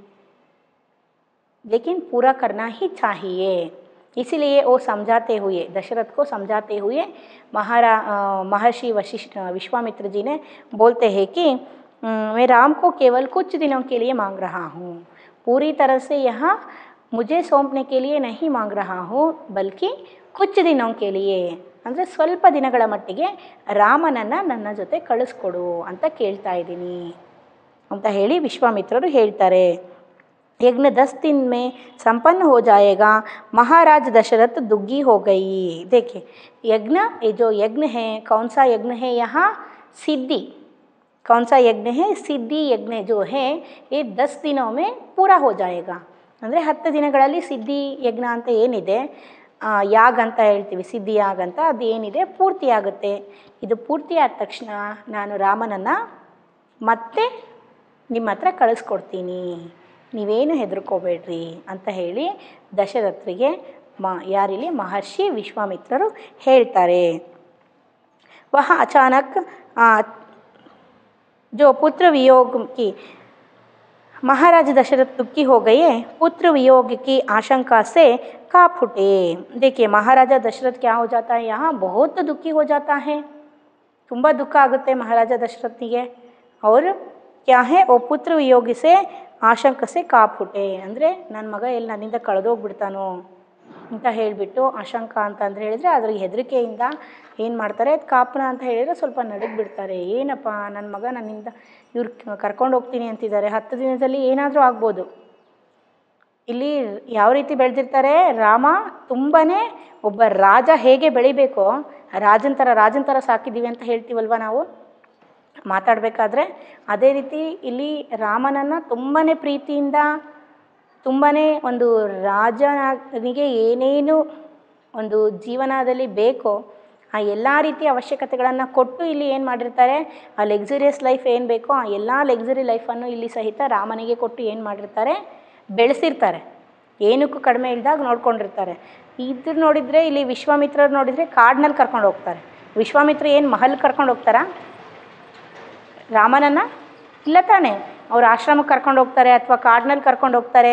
लेकिन पूरा करना ही चाहिए. इसीलिए वो समझाते हुए, दशरथ को समझाते हुए महर्षि विश्वामित्र जी ने बोलते हैं कि मैं राम को केवल कुछ दिनों के लिए मांग रहा हूँ. पूरी तरह से यहाँ मुझे सौंपने के लिए नहीं मांग रहा हूँ, बल्कि कुछ दिनों के लिए, ಅಂದರೆ ಸ್ವಲ್ಪ ದಿನಗಳ ಮಟ್ಟಿಗೆ ರಾಮನನ್ನು ನನ್ನ ಜೊತೆ ಕಳಿಸ್ಕೊಡು ಅಂತ ಕೇಳ್ತಾ ಇದ್ದೀನಿ ಅಂತ ಹೇಳಿ ವಿಶ್ವಾಮಿತ್ರರು ಹೇಳ್ತಾರೆ. यज्ञ 10 दिन में संपन्न हो जाएगा. महाराज दशरथ दुखी हो गई. देखिए, यज्ञ, ये जो यज्ञ है, कौन सा यज्ञ है यहाँ? सिद्धि. कौन सा यज्ञ है? सिद्धि यज्ञ जो है ये 10 दिनों में पूरा हो जाएगा. ಅಂದರೆ 10 ದಿನಗಳಲ್ಲಿ ಸಿದ್ಧಿ ಯಜ್ಞ ಅಂತ ಏನಿದೆ, ಯಾಗ ಅಂತ ಹೇಳ್ತೀವಿ, ಸಿದ್ಧಿ ಯಾಗ ಅಂತ, ಅದು ಏನಿದೆ ಪೂರ್ತಿ ಆಗುತ್ತೆ. ಇದು ಪೂರ್ತಿ ಆದ ತಕ್ಷಣ ನಾನು ರಾಮನನ್ನು ಮತ್ತೆ ನಿಮ್ಮ ಹತ್ರ ಕಳಿಸ್ಕೊಡ್ತೀನಿ, ನೀವೇನು ಹೆದರ್ಕೋಬೇಡ್ರಿ ಅಂತ ಹೇಳಿ ದಶರಥರಿಗೆ ಯಾರಿಲ್ಲಿ महर्षि ವಿಶ್ವಾಮಿತ್ರರು ಹೇಳ್ತಾರೆ. वह अचानक जो पुत्र वियोग की महाराज दशरथ दुखी हो गए. पुत्र वियोग की आशंका से काँप उठे. देखिए, महाराजा दशरथ क्या हो जाता है, यहाँ बहुत दुखी हो जाता है. ತುಂಬ ದುಃಖ ಆಗುತ್ತೆ ಮಹಾರಾಜ ದಶರಥನಿಗೆ. और क्या है, वो पुत्र वियोग से ಆಶಂಕ से ಕಾಪ್ ಹುಟ್ಟೆ, ಅಂದರೆ ನನ್ನ ಮಗ ಎಲ್ಲಿ ನನ್ನಿಂದ ಕಳೆದೋಗ್ಬಿಡ್ತಾನೋ ಅಂತ ಹೇಳಿಬಿಟ್ಟು, ಆಶಂಕ ಅಂತಂದರೆ ಹೇಳಿದರೆ ಅದ್ರಿಗೆ ಹೆದರಿಕೆಯಿಂದ ಏನು ಮಾಡ್ತಾರೆ, ಕಾಪನ ಅಂತ ಹೇಳಿದರೆ ಸ್ವಲ್ಪ ನಡುಗ್ಬಿಡ್ತಾರೆ. ಏನಪ್ಪ, ನನ್ನ ಮಗ ನನ್ನಿಂದ ಇವ್ರು ಕರ್ಕೊಂಡು ಹೋಗ್ತೀನಿ ಅಂತಿದ್ದಾರೆ, 10 ದಿನದಲ್ಲಿ ಏನಾದರೂ ಆಗ್ಬೋದು. ಇಲ್ಲಿ ಯಾವ ರೀತಿ ಬೆಳೆದಿರ್ತಾರೆ ರಾಮ, ತುಂಬಾ ಒಬ್ಬ ರಾಜ ಹೇಗೆ ಬೆಳಿಬೇಕೋ, ರಾಜನ ಥರ ಸಾಕಿದ್ದೀವಿ ಅಂತ ಹೇಳ್ತೀವಲ್ವ ನಾವು ಮಾತಾಡಬೇಕಾದ್ರೆ, ಅದೇ ರೀತಿ ಇಲ್ಲಿ ರಾಮನನ್ನು ತುಂಬಾ ಪ್ರೀತಿಯಿಂದ, ತುಂಬಾ ಒಂದು ರಾಜನಿಗೆ ಏನೇನು ಒಂದು ಜೀವನದಲ್ಲಿ ಬೇಕೋ ಆ ಎಲ್ಲ ರೀತಿಯ ಅವಶ್ಯಕತೆಗಳನ್ನು ಕೊಟ್ಟು ಇಲ್ಲಿ ಏನು ಮಾಡಿರ್ತಾರೆ, ಆ ಲಕ್ಸುರಿಯಸ್ ಲೈಫ್ ಏನು ಬೇಕೋ ಆ ಎಲ್ಲ ಲಕ್ಸುರಿ ಲೈಫನ್ನು ಇಲ್ಲಿ ಸಹಿತ ರಾಮನಿಗೆ ಕೊಟ್ಟು ಏನು ಮಾಡಿರ್ತಾರೆ, ಬೆಳೆಸಿರ್ತಾರೆ. ಏನಕ್ಕೂ ಕಡಿಮೆ ಇಲ್ದಾಗ ನೋಡ್ಕೊಂಡಿರ್ತಾರೆ. ಇದ್ರ ನೋಡಿದರೆ ಇಲ್ಲಿ ವಿಶ್ವಾಮಿತ್ರರು ನೋಡಿದರೆ ಕಾಡಿನಲ್ಲಿ ಕರ್ಕೊಂಡು ಹೋಗ್ತಾರೆ. ವಿಶ್ವಾಮಿತ್ರ ಏನು ಮಹಲ್ ಕರ್ಕೊಂಡು ಹೋಗ್ತಾರಾ ರಾಮನನ್ನು? ಇಲ್ಲ ತಾನೇ. ಅವ್ರ ಆಶ್ರಮಕ್ಕೆ ಕರ್ಕೊಂಡು ಹೋಗ್ತಾರೆ ಅಥವಾ ಕಾಡಿನಲ್ಲಿ ಕರ್ಕೊಂಡು ಹೋಗ್ತಾರೆ.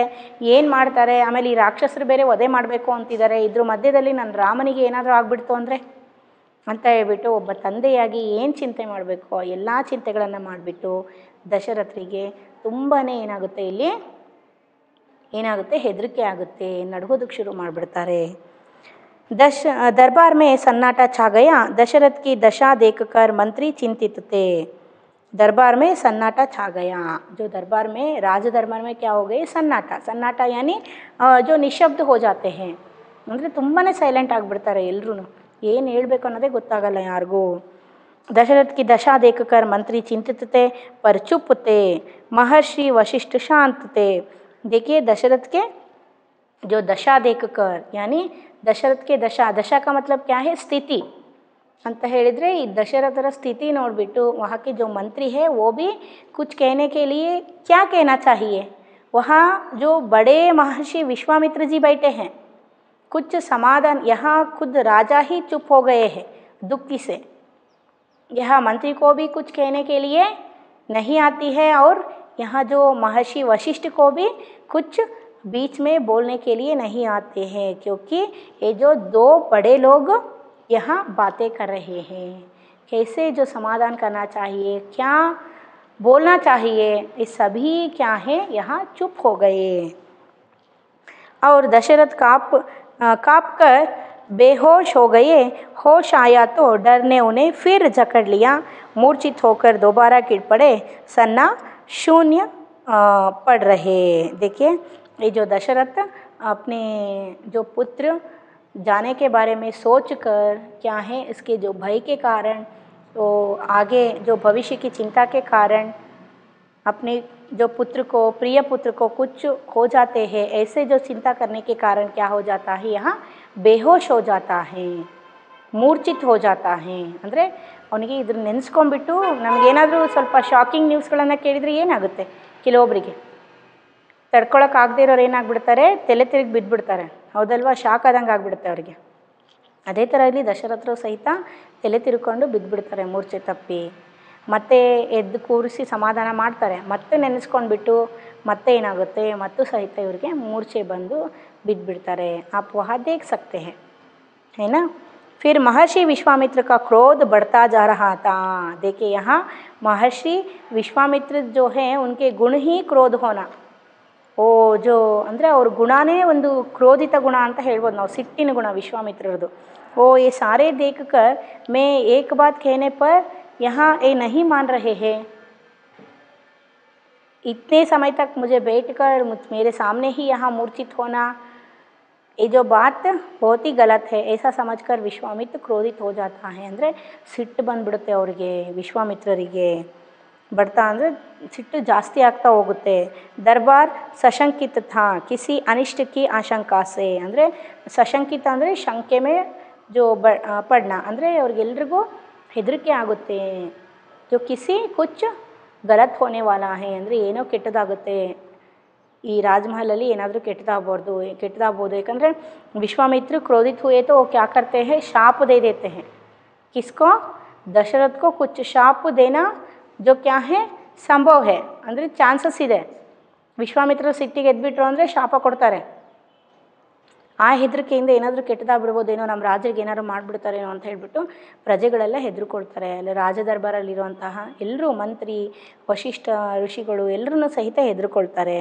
ಏನು ಮಾಡ್ತಾರೆ, ಆಮೇಲೆ ಈ ರಾಕ್ಷಸರು ಬೇರೆ ವಧೆ ಮಾಡಬೇಕು ಅಂತಿದ್ದಾರೆ, ಇದ್ರ ಮಧ್ಯದಲ್ಲಿ ನನ್ನ ರಾಮನಿಗೆ ಏನಾದರೂ ಆಗಿಬಿಡ್ತು ಅಂದರೆ ಅಂತ ಹೇಳ್ಬಿಟ್ಟು ಒಬ್ಬ ತಂದೆಯಾಗಿ ಏನು ಚಿಂತೆ ಮಾಡಬೇಕು ಎಲ್ಲ ಚಿಂತೆಗಳನ್ನು ಮಾಡಿಬಿಟ್ಟು ದಶರಥರಿಗೆ ತುಂಬಾ ಏನಾಗುತ್ತೆ, ಇಲ್ಲಿ ಏನಾಗುತ್ತೆ, ಹೆದರಿಕೆ ಆಗುತ್ತೆ, ನಡ್ಗೋದಕ್ಕೆ ಶುರು ಮಾಡಿಬಿಡ್ತಾರೆ. दरबार में सन्नाटा छा गया. दशरथ की दशा देखकर मंत्री चिंतित थे. दरबार में सन्नाटा छा गया. जो दरबार में, राज दरबार में क्या हो गई, सन्नाटा यानी जो निशब्द हो जाते हैं, ಅಂದರೆ ತುಂಬಾ ಸೈಲೆಂಟ್ ಆಗಿಬಿಡ್ತಾರೆ ಎಲ್ಲರೂ, ಏನು ಹೇಳಬೇಕು ಅನ್ನೋದೇ ಗೊತ್ತಾಗಲ್ಲ ಯಾರಿಗೂ. दशरथ की दशा देखकर मंत्री चिंतित थे पर चुप थे. महर्षि वशिष्ठ शांत थे. देखिए, दशरथ के जो दशा देखकर, यानी दशरथ के दशा का मतलब क्या है, स्थिति ಅಂತ ಹೇಳಿದರೆ ಈ ದಶರಥರ ಸ್ಥಿತಿ ನೋಡಿಬಿಟ್ಟು वहाँ के जो मंत्री है वो भी कुछ कहने के लिए क्या कहना चाहिए, वहाँ जो बड़े महर्षि विश्वामित्र जी बैठे हैं, कुछ समाधान, यहाँ खुद राजा ही चुप हो गए हैं दुखी से. यहाँ मंत्री को भी कुछ कहने के लिए नहीं आती है और यहाँ जो महर्षि वशिष्ठ को भी कुछ बीच में बोलने के लिए नहीं आते हैं, क्योंकि ये जो 2 बड़े लोग यहाँ बातें कर रहे हैं. कैसे जो समाधान करना चाहिए, क्या बोलना चाहिए, ये सभी क्या है यहाँ चुप हो गए। और दशरथ काँप कर बेहोश हो गए। होश आया तो डर ने उन्हें फिर जकड़ लिया। मूर्छित होकर दोबारा गिर पड़े। सन्ना शून्य पड़ रहे। देखिए, ये जो दशरथ अपने जो पुत्र जाने के बारे में सोचकर क्या है, इसके जो भय के कारण, तो आगे जो भविष्य की चिंता के कारण अपने जो पुत्र को, प्रिय पुत्र को कुछ हो जाते हैं, ऐसे जो चिंता करने के कारण क्या हो जाता है, यहाँ बेहोश हो जाता है, ಮೂರ್ಛಿತ हो जाता है। ಅಂದರೆ ಅವನಿಗೆ ಇದನ್ನು ನೆನೆಸ್ಕೊಂಡ್ಬಿಟ್ಟು ನಮಗೇನಾದರೂ ಸ್ವಲ್ಪ ಶಾಕಿಂಗ್ ನ್ಯೂಸ್ಗಳನ್ನು ಕೇಳಿದರೆ ಏನಾಗುತ್ತೆ, ಕೆಲವೊಬ್ಬರಿಗೆ ತಡ್ಕೊಳಕ್ಕಾಗದೇ ಇರೋರು ಏನಾಗ್ಬಿಡ್ತಾರೆ, ತಲೆ ತಿರುಗಿ ಬಿದ್ದುಬಿಡ್ತಾರೆ, ಹೌದಲ್ವಾ? ಶಾಕ್ ಆದಂಗೆ ಆಗಿಬಿಡುತ್ತೆ ಅವರಿಗೆ. ಅದೇ ಥರ ಇಲ್ಲಿ ದಶರಥರು ಸಹಿತ ತಲೆ ತಿರ್ಕೊಂಡು ಬಿದ್ದುಬಿಡ್ತಾರೆ ಮೂರ್ಛೆ ತಪ್ಪಿ. ಮತ್ತೆ ಎದ್ದು ಕೂರಿಸಿ ಸಮಾಧಾನ ಮಾಡ್ತಾರೆ. ಮತ್ತೆ ನೆನೆಸ್ಕೊಂಡ್ಬಿಟ್ಟು ಮತ್ತೆ ಏನಾಗುತ್ತೆ, ಮತ್ತು ಸಹಿತ ಇವರಿಗೆ ಮೂರ್ಛೆ ಬಂದು ಬಿದ್ದುಬಿಡ್ತಾರೆ. आप वहाँ देख सकते हैं, है ना? फिर महर्षि विश्वामित्र का क्रोध बढ़ता जा रहा था। देखिए, यहाँ महर्षि विश्वामित्र जो हैं उनके गुण ही क्रोध होना, ಓ ಜೋ ಅಂದರೆ ಅವ್ರ ಗುಣನೇ ಒಂದು ಕ್ರೋಧಿತ ಗುಣ ಅಂತ ಹೇಳ್ಬೋದು ನಾವು, ಸಿಟ್ಟಿನ ಗುಣ ವಿಶ್ವಾಮಿತ್ರರದು. ಓ ये सारे देख कर मैं एक बात कहने पर यहाँ ये नहीं मान रहे हैं, इतने समय तक मुझे बैठकर मेरे सामने ही यहाँ मूर्छित होना, ये जो बात बहुत ही गलत है, ऐसा समझकर विश्वामित्र क्रोधित हो जाता है. ಅಂದರೆ ಸಿಟ್ಟು ಬಂದ್ಬಿಡುತ್ತೆ ಅವರಿಗೆ, ವಿಶ್ವಾಮಿತ್ರರಿಗೆ. बढ़ता ಅಂದರೆ ಸಿಟ್ಟು ಜಾಸ್ತಿ ಆಗ್ತಾ ಹೋಗುತ್ತೆ. ದರ್ಬಾರ್ ಸಶಂಕಿತ ಥಾ ಕಿಸಿ ಅನಿಷ್ಟ ಕಿ ಆಶಂಕಾ ಸೆ, ಅಂದರೆ ಸಶಂಕಿತ ಅಂದರೆ ಶಂಕೆ ಮೇ ಜೋ ಪಡ್ನ, ಅಂದರೆ ಅವ್ರಿಗೆಲ್ರಿಗೂ ಹೆದರಿಕೆ ಆಗುತ್ತೆ. ಜೋ ಕಿಸಿ ಕುಚ್ ಗಲತ್ ಹೋನೆ ವಾಲಾ ಹೇ, ಅಂದರೆ ಏನೋ ಕೆಟ್ಟದಾಗುತ್ತೆ, ಈ ರಾಜಮಹಲಲ್ಲಿ ಏನಾದರೂ ಕೆಟ್ಟದಾಗ್ಬೋದು. ಯಾಕಂದರೆ ವಿಶ್ವಾಮಿತ್ರ क्रोधित हुए तो वो क्या करते हैं, शाप दे देते हैं. किसको? दशरथ को कुछ शाप देना जो क्या है ಸಂಭವ है, ಅಂದರೆ ಚಾನ್ಸಸ್ ಇದೆ. ವಿಶ್ವಾಮಿತ್ರರು ಸಿಟ್ಟಿಗೆ ಎದ್ಬಿಟ್ರು ಅಂದರೆ ಶಾಪ ಕೊಡ್ತಾರೆ. ಆ ಹೆದರಿಕೆಯಿಂದ ಏನಾದರೂ ಕೆಟ್ಟದಾಗ್ಬಿಡ್ಬೋದೇನೋ, ನಮ್ಮ ರಾಜರಿಗೆ ಏನಾದ್ರು ಮಾಡಿಬಿಡ್ತಾರೇನೋ ಅಂತ ಹೇಳ್ಬಿಟ್ಟು ಪ್ರಜೆಗಳೆಲ್ಲ ಹೆದರ್ಕೊಳ್ತಾರೆ. ಅಲ್ಲಿ ರಾಜ ದರ್ಬಾರಲ್ಲಿರುವಂತಹ ಎಲ್ಲರೂ, ಮಂತ್ರಿ, ವಶಿಷ್ಠ ಋಷಿಗಳು ಎಲ್ಲರೂ ಸಹಿತ ಹೆದರ್ಕೊಳ್ತಾರೆ.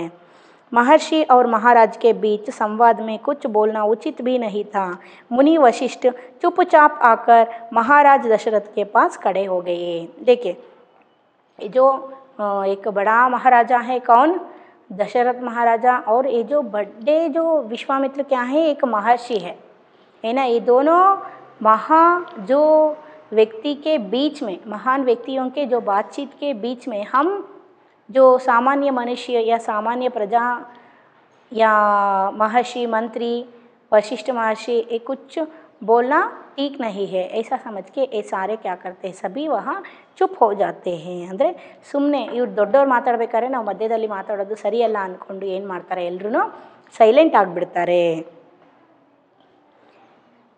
महर्षि और महाराज के बीच संवाद में कुछ बोलना उचित भी नहीं था. मुनि वशिष्ठ चुपचाप आकर महाराज दशरथ के पास खड़े हो गए. देखिए, जो एक बड़ा महाराजा है, कौन? दशरथ महाराजा. और ये जो बड़े जो विश्वामित्र क्या है, एक महर्षि है ना. ये दोनों जो व्यक्ति के बीच में, महान व्यक्तियों के जो बातचीत के बीच में हम जो सामान्य मनुष्य या सामान्य प्रजा या महर्षि, मंत्री, वशिष्ठ महर्षि, ये कुछ बोलना ठीक नहीं है, ऐसा समझ के ये सारे क्या करते हैं, सभी वहाँ चुप हो जाते हैं. ಅಂದರೆ ಸುಮ್ಮನೆ ಇವ್ರು ದೊಡ್ಡವ್ರು ಮಾತಾಡಬೇಕಾದ್ರೆ ನಾವು ಮಧ್ಯದಲ್ಲಿ ಮಾತಾಡೋದು ಸರಿಯಲ್ಲ ಅಂದ್ಕೊಂಡು ಏನು ಮಾಡ್ತಾರೆ, ಎಲ್ಲರೂ ಸೈಲೆಂಟ್ ಆಗಿಬಿಡ್ತಾರೆ.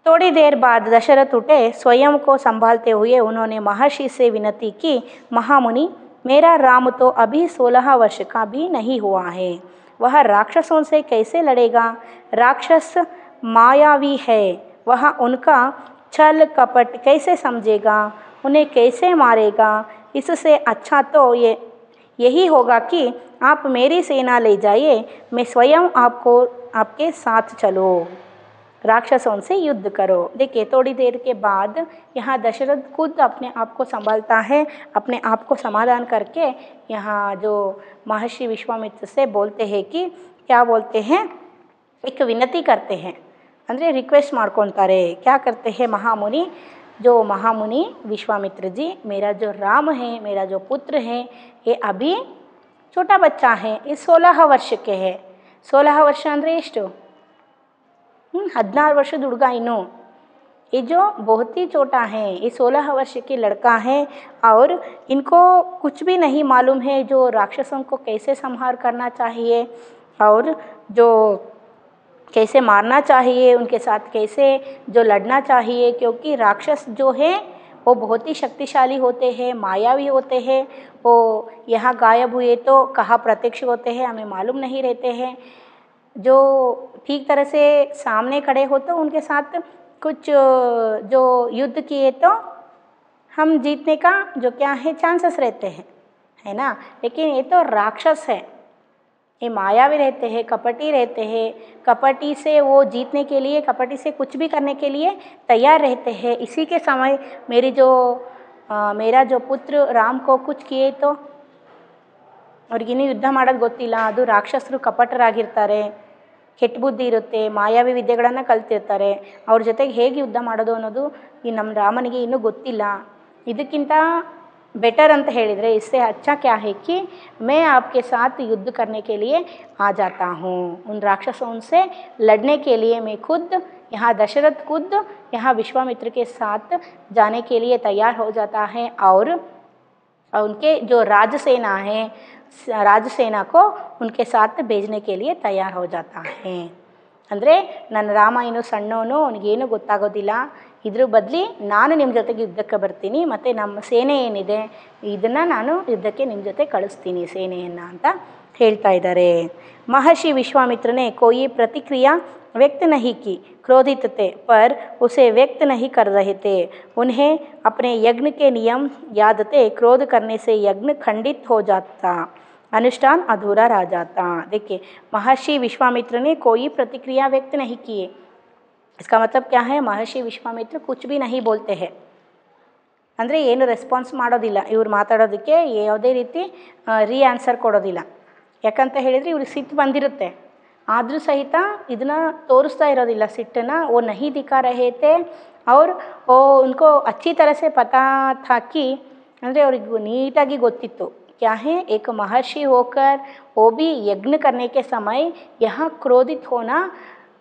थोड़ी देर बाद दशरथ उठे. स्वयं को संभालते हुए उन्होंने महर्षि से विनती की, महामुनि, मेरा राम तो अभी 16 वर्ष का भी नहीं हुआ है, वह राक्षसों से कैसे लड़ेगा? राक्षस मायावी है, वह उनका छल कपट कैसे समझेगा, उन्हें कैसे मारेगा? इससे अच्छा तो यही होगा कि आप मेरी सेना ले जाइए, मैं स्वयं आपके साथ चलो, राक्षसों से युद्ध करो. देखिए, थोड़ी देर के बाद यहाँ दशरथ खुद अपने आप को संभालता है, अपने आप को समाधान करके यहाँ जो महर्षि विश्वामित्र से बोलते हैं कि क्या बोलते हैं, एक विनती करते हैं, ಅಂದರೆ ರಿಕ್ವೆಸ್ಟ್ ಮಾಡ್ಕೊತಾರೆ. क्या करते हैं महामुनि, जो महामुनि विश्वामित्र जी, मेरा जो राम है, मेरा जो पुत्र है, ये अभी छोटा बच्चा है, ये 16 वर्ष के है. 16 ವರ್ಷ ಅಂದರೆ ಎಷ್ಟು? 16 ವರ್ಷದ ಹುಡುಗ ಇನ್ನು. ये जो बहुत ही छोटा है, ये 16 वर्ष के लड़का है और इनको कुछ भी नहीं मालूम है जो राक्षसों को कैसे संहार करना चाहिए और जो कैसे मारना चाहिए, उनके साथ कैसे जो लड़ना चाहिए, क्योंकि राक्षस जो है वो बहुत ही शक्तिशाली होते हैं, मायावी होते हैं. वो यहाँ गायब हुए तो कहाँ प्रत्यक्ष होते हैं हमें मालूम नहीं रहते हैं. जो ठीक तरह से सामने खड़े हो तो उनके साथ कुछ जो युद्ध किए तो हम जीतने का जो क्या है चांसेस रहते हैं, है ना। लेकिन ये तो राक्षस है, ये मायावी रहते हैं, कपटी रहते हैं, कपटी से वो जीतने के लिए, कपटी से कुछ भी करने के लिए तैयार रहते हैं। इसी के समय मेरा जो पुत्र राम को कुछ किए तो ಅವ್ರಿಗಿನ್ನೂ ಯುದ್ಧ ಮಾಡೋದು ಗೊತ್ತಿಲ್ಲ, ಅದು ರಾಕ್ಷಸರು ಕಪಟರಾಗಿರ್ತಾರೆ, ಕೆಟ್ಟ ಬುದ್ಧಿ ಇರುತ್ತೆ, ಮಾಯಾವಿ ವಿದ್ಯೆಗಳನ್ನು ಕಲ್ತಿರ್ತಾರೆ, ಅವ್ರ ಜೊತೆಗೆ ಹೇಗೆ ಯುದ್ಧ ಮಾಡೋದು ಅನ್ನೋದು ಈ ನಮ್ಮ ರಾಮನಿಗೆ ಇನ್ನೂ ಗೊತ್ತಿಲ್ಲ. ಇದಕ್ಕಿಂತ बेटर ಅಂತ ಹೇಳಿದರೆ इससे अच्छा क्या है कि मैं आपके साथ युद्ध करने के लिए आ जाता हूँ, उन राक्षसों से लड़ने के लिए मैं खुद यहाँ दशरथ खुद यहाँ विश्वामित्र के साथ जाने के लिए तैयार हो जाता है और उनके जो राजसेना है राजसेना को उनके साथ भेजने के लिए तैयार हो जाता है. ಅಂದರೆ ನನ್ನ ರಾಮ ಇನ್ನೂ ಸಣ್ಣವನು, ಅವನಿಗೇನು ಗೊತ್ತಾಗೋದಿಲ್ಲ, ಇದ್ರ ಬದಲಿ ನಾನು ನಿಮ್ಮ ಜೊತೆಗೆ ಯುದ್ಧಕ್ಕೆ ಬರ್ತೀನಿ ಮತ್ತು ನಮ್ಮ ಸೇನೆ ಏನಿದೆ ಇದನ್ನು ನಾನು ಯುದ್ಧಕ್ಕೆ ನಿಮ್ಮ ಜೊತೆ ಕಳಿಸ್ತೀನಿ ಸೇನೆಯನ್ನು ಅಂತ ಹೇಳ್ತಾ ಇದ್ದಾರೆ. महर्षि विश्वामित्र ने कोई प्रतिक्रिया व्यक्त नहीं की, क्रोधित थे पर उसे व्यक्त नहीं कर रहे थे. उन्हें अपने यज्ञ के नियम याद थे, क्रोध करने से यज्ञ खंडित हो जाता, अनुष्ठान अधूरा रह जाता. देखिए, महर्षि विश्वामित्र ने कोई प्रतिक्रिया व्यक्त नहीं किए. इसका मतलब क्या है, महर्षि विश्वामित्र कुछ भी नहीं बोलते हैं, ಅಂದರೆ ಏನು ರೆಸ್ಪಾನ್ಸ್ ಮಾಡೋದಿಲ್ಲ, ಇವ್ರು ಮಾತಾಡೋದಕ್ಕೆ ಯಾವುದೇ ರೀತಿ ಆನ್ಸರ್ ಕೊಡೋದಿಲ್ಲ. ಯಾಕಂತ ಹೇಳಿದರೆ ಇವ್ರಿಗೆ ಸಿಟ್ಟು ಬಂದಿರುತ್ತೆ, ಆದರೂ ಸಹಿತ ಇದನ್ನು ತೋರಿಸ್ತಾ ಇರೋದಿಲ್ಲ ಸಿಟ್ಟನ್ನು. वो नहीं दिखा रहे थे और वो उनको अच्छी तरह से पता था कि ಅಂದರೆ ಅವ್ರಿಗೆ ನೀಟಾಗಿ ಗೊತ್ತಿತ್ತು क्या है, एक महर्षि होकर वो भी यज्ञ करने के समय यहाँ क्रोधित होना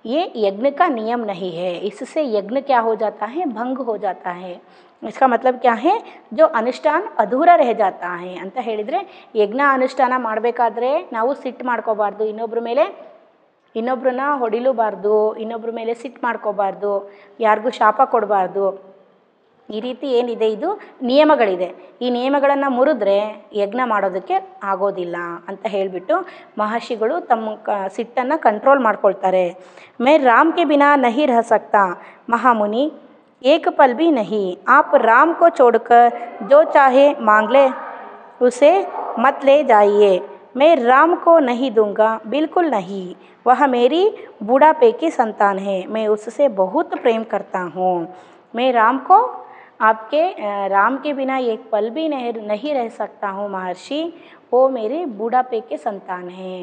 ये यज्ञ का नियम नहीं है, इससे यज्ञ क्या हो जाता है, भंग हो जाता है. इसका मतलब क्या है, जो अनुष्ठान अधूरा रह जाता है ಅಂತ ಹೇಳಿದರೆ, ಯಜ್ಞ ಅನುಷ್ಠಾನ ಮಾಡಬೇಕಾದ್ರೆ ನಾವು ಸಿಟ್ಟು ಮಾಡ್ಕೋಬಾರ್ದು, ಇನ್ನೊಬ್ರನ್ನ ಹೊಡಿಲೂಬಾರ್ದು, ಇನ್ನೊಬ್ಬರ ಮೇಲೆ ಸಿಟ್ಟು ಮಾಡ್ಕೋಬಾರ್ದು, ಯಾರಿಗೂ ಶಾಪ ಕೊಡಬಾರ್ದು. ಈ ರೀತಿ ಏನಿದೆ ಇದು ನಿಯಮಗಳಿದೆ, ಈ ನಿಯಮಗಳನ್ನು ಮುರಿದ್ರೆ ಯಜ್ಞ ಮಾಡೋದಕ್ಕೆ ಆಗೋದಿಲ್ಲ ಅಂತ ಹೇಳಿಬಿಟ್ಟು ಮಹರ್ಷಿಗಳು ತಮ್ಮ ಸಿಟ್ಟನ್ನು ಕಂಟ್ರೋಲ್ ಮಾಡ್ಕೊಳ್ತಾರೆ. मैं राम के बिना नहीं रह सकता महामुनि, एक पल भी नहीं, आप राम को छोड़कर जो चाहे मांग ले उसे मत ले जाइए. मैं राम को नहीं दूंगा, बिल्कुल नहीं, वह मेरी बूढ़ापे की संतान है, मैं उससे बहुत प्रेम करता हूँ. मैं राम को आपके राम के बिना एक पल भी नहीं रह सकता हूँ महर्षि, वो मेरे बूढ़ापे के संतान है,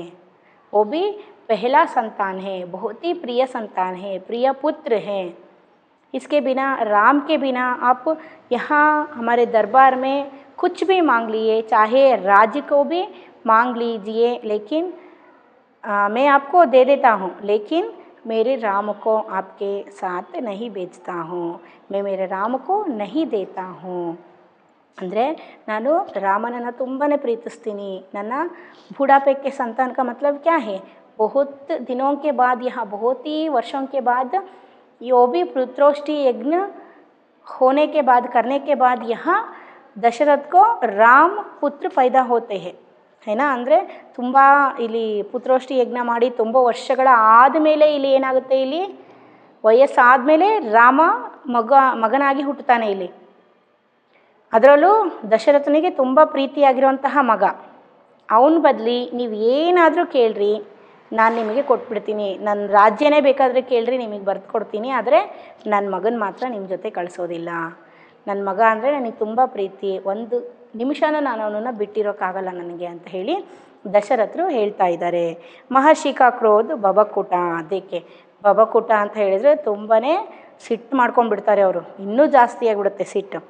वो भी पहला संतान है, बहुत ही प्रिय संतान है, प्रिय पुत्र है. इसके बिना, राम के बिना आप यहाँ हमारे दरबार में कुछ भी मांग लिए, चाहे राज्य को भी मांग लीजिए, लेकिन मैं आपको दे देता हूँ, लेकिन मेरे राम को आपके साथ नहीं बेचता हूँ, मैं मेरे राम को नहीं देता हूँ. ಅಂದರೆ ನಾನು ರಾಮನನ್ನು ತುಂಬಾ ಪ್ರೀತಿಸ್ತೀನಿ, ನನ್ನ बूढ़ापे के संतान का मतलब क्या है, बहुत दिनों के बाद, यहाँ बहुत ही वर्षों के बाद, यो भी पुत्रोष्टि यज्ञ होने के बाद, करने के बाद यहाँ दशरथ को राम पुत्र पैदा होते हैं, है ना. ಅಂದರೆ ತುಂಬ ಇಲ್ಲಿ ಪುತ್ರೋಷ್ಟಿ ಯಜ್ಞ ಮಾಡಿ ತುಂಬ ವರ್ಷಗಳ ಆದಮೇಲೆ ಇಲ್ಲಿ ಏನಾಗುತ್ತೆ, ಇಲ್ಲಿ ವಯಸ್ಸಾದಮೇಲೆ ರಾಮ ಮಗನಾಗಿ ಹುಟ್ಟುತ್ತಾನೆ ಇಲ್ಲಿ. ಅದರಲ್ಲೂ ದಶರಥನಿಗೆ ತುಂಬ ಪ್ರೀತಿಯಾಗಿರುವಂತಹ ಮಗ. ಅವನ ಬದಲಿ ನೀವು ಏನಾದರೂ ಕೇಳ್ರಿ, ನಾನು ನಿಮಗೆ ಕೊಟ್ಬಿಡ್ತೀನಿ, ನನ್ನ ರಾಜ್ಯನೇ ಬೇಕಾದರೆ ಕೇಳ್ರಿ, ನಿಮಗೆ ಬರೆದು ಕೊಡ್ತೀನಿ, ಆದರೆ ನನ್ನ ಮಗನ ಮಾತ್ರ ನಿಮ್ಮ ಜೊತೆ ಕಳಿಸೋದಿಲ್ಲ. ನನ್ನ ಮಗ ಅಂದರೆ ನನಗೆ ತುಂಬ ಪ್ರೀತಿ, ಒಂದು ನಿಮಿಷನೂ ನಾನು ಅವನನ್ನು ಬಿಟ್ಟಿರೋಕ್ಕಾಗಲ್ಲ ನನಗೆ ಅಂತ ಹೇಳಿ ದಶರಥರು ಹೇಳ್ತಾ ಇದ್ದಾರೆ. ಮಹರ್ಷಿ ಕಾ ಕ್ರೋಧ ಬಬಕುಟ, ಅದಕ್ಕೆ ಬಬಕುಟ ಅಂತ ಹೇಳಿದರೆ ತುಂಬಾ ಸಿಟ್ಟು ಮಾಡ್ಕೊಂಡ್ಬಿಡ್ತಾರೆ ಅವರು, ಇನ್ನೂ ಜಾಸ್ತಿ ಆಗಿಬಿಡುತ್ತೆ ಸಿಟ್ಟು.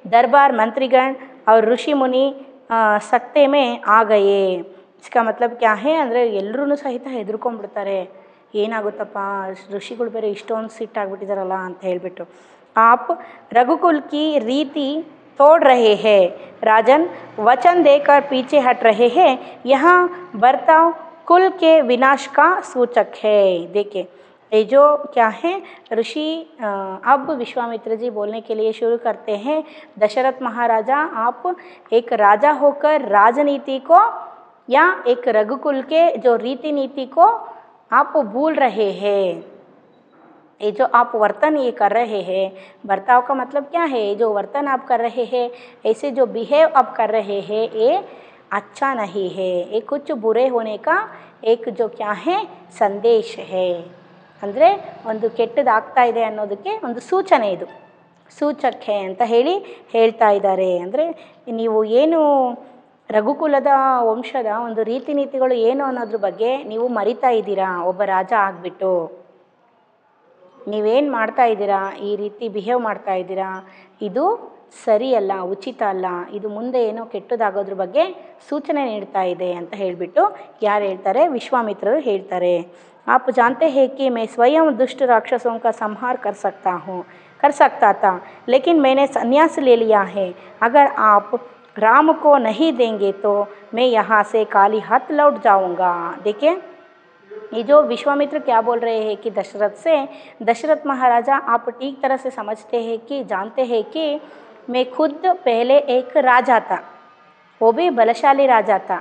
दरबार मंत्रीगण और ऋषि मुनि सकते में आ गए. इसका मतलब क्या है ಅಂದರೆ ಎಲ್ಲರೂ ಸಹಿತ ಹೆದರ್ಕೊಂಡ್ಬಿಡ್ತಾರೆ, ಏನಾಗುತ್ತಪ್ಪ ಋಷಿಗಳು ಬೇರೆ ಇಷ್ಟೊಂದು ಸಿಟ್ಟಾಗ್ಬಿಟ್ಟಿದಾರಲ್ಲ ಅಂತ ಹೇಳಿಬಿಟ್ಟು. आप रघुकुल की रीति तोड़ रहे हैं, राजन वचन देकर पीछे हट रहे हैं, यहाँ बर्ताव कुल के विनाश का सूचक है. देखिए, ये जो क्या है, ऋषि अब विश्वामित्र जी बोलने के लिए शुरू करते हैं, दशरथ महाराजा आप एक राजा होकर राजनीति को या एक रघुकुल के जो रीति नीति को आप भूल रहे हैं. ये जो आप वर्तन ये कर रहे हैं, बर्ताव का मतलब क्या है, जो वर्तन आप कर रहे हैं, ऐसे जो बिहेव आप कर रहे हैं, ये अच्छा नहीं है, ये कुछ बुरे होने का एक जो क्या है ಸಂದೇಶ है, ಅಂದರೆ ಒಂದು ಕೆಟ್ಟದಾಗ್ತಾ ಇದೆ ಅನ್ನೋದಕ್ಕೆ ಒಂದು ಸೂಚನೆ, ಇದು ಸೂಚಕ ಅಂತ ಹೇಳ್ತಾ ಇದ್ದಾರೆ. ಅಂದರೆ ನೀವು ಏನು ರಘುಕುಲದ ವಂಶದ ಒಂದು ರೀತಿ ನೀತಿಗಳು ಏನು ಅನ್ನೋದ್ರ ಬಗ್ಗೆ ನೀವು ಮರಿತಾ ಇದ್ದೀರಾ. ಒಬ್ಬ ರಾಜ ಆಗಿಬಿಟ್ಟು ನೀವೇನು ಮಾಡ್ತಾ ಇದ್ದೀರಾ, ಈ ರೀತಿ ಬಿಹೇವ್ ಮಾಡ್ತಾ ಇದ್ದೀರಾ, ಇದು ಸರಿಯಲ್ಲ, ಉಚಿತ ಅಲ್ಲ, ಇದು ಮುಂದೆ ಏನೋ ಕೆಟ್ಟದಾಗೋದ್ರ ಬಗ್ಗೆ ಸೂಚನೆ ನೀಡ್ತಾ ಇದೆ ಅಂತ ಹೇಳಿಬಿಟ್ಟು ಯಾರು ಹೇಳ್ತಾರೆ, ವಿಶ್ವಾಮಿತ್ರರು ಹೇಳ್ತಾರೆ. आप जानते हैं कि मैं स्वयं दुष्ट राक्षसों का संहार कर सकता था, लेकिन मैंने संन्यास ले लिया है. अगर आप राम को नहीं देंगे तो मैं यहाँ से खाली हाथ लौट जाऊँगा. देखिए ये जो विश्वामित्र क्या बोल रहे हैं कि दशरथ महाराजा आप ठीक तरह से समझते हैं कि जानते हैं कि मैं खुद पहले एक राजा था, वो भी बलशाली राजा था.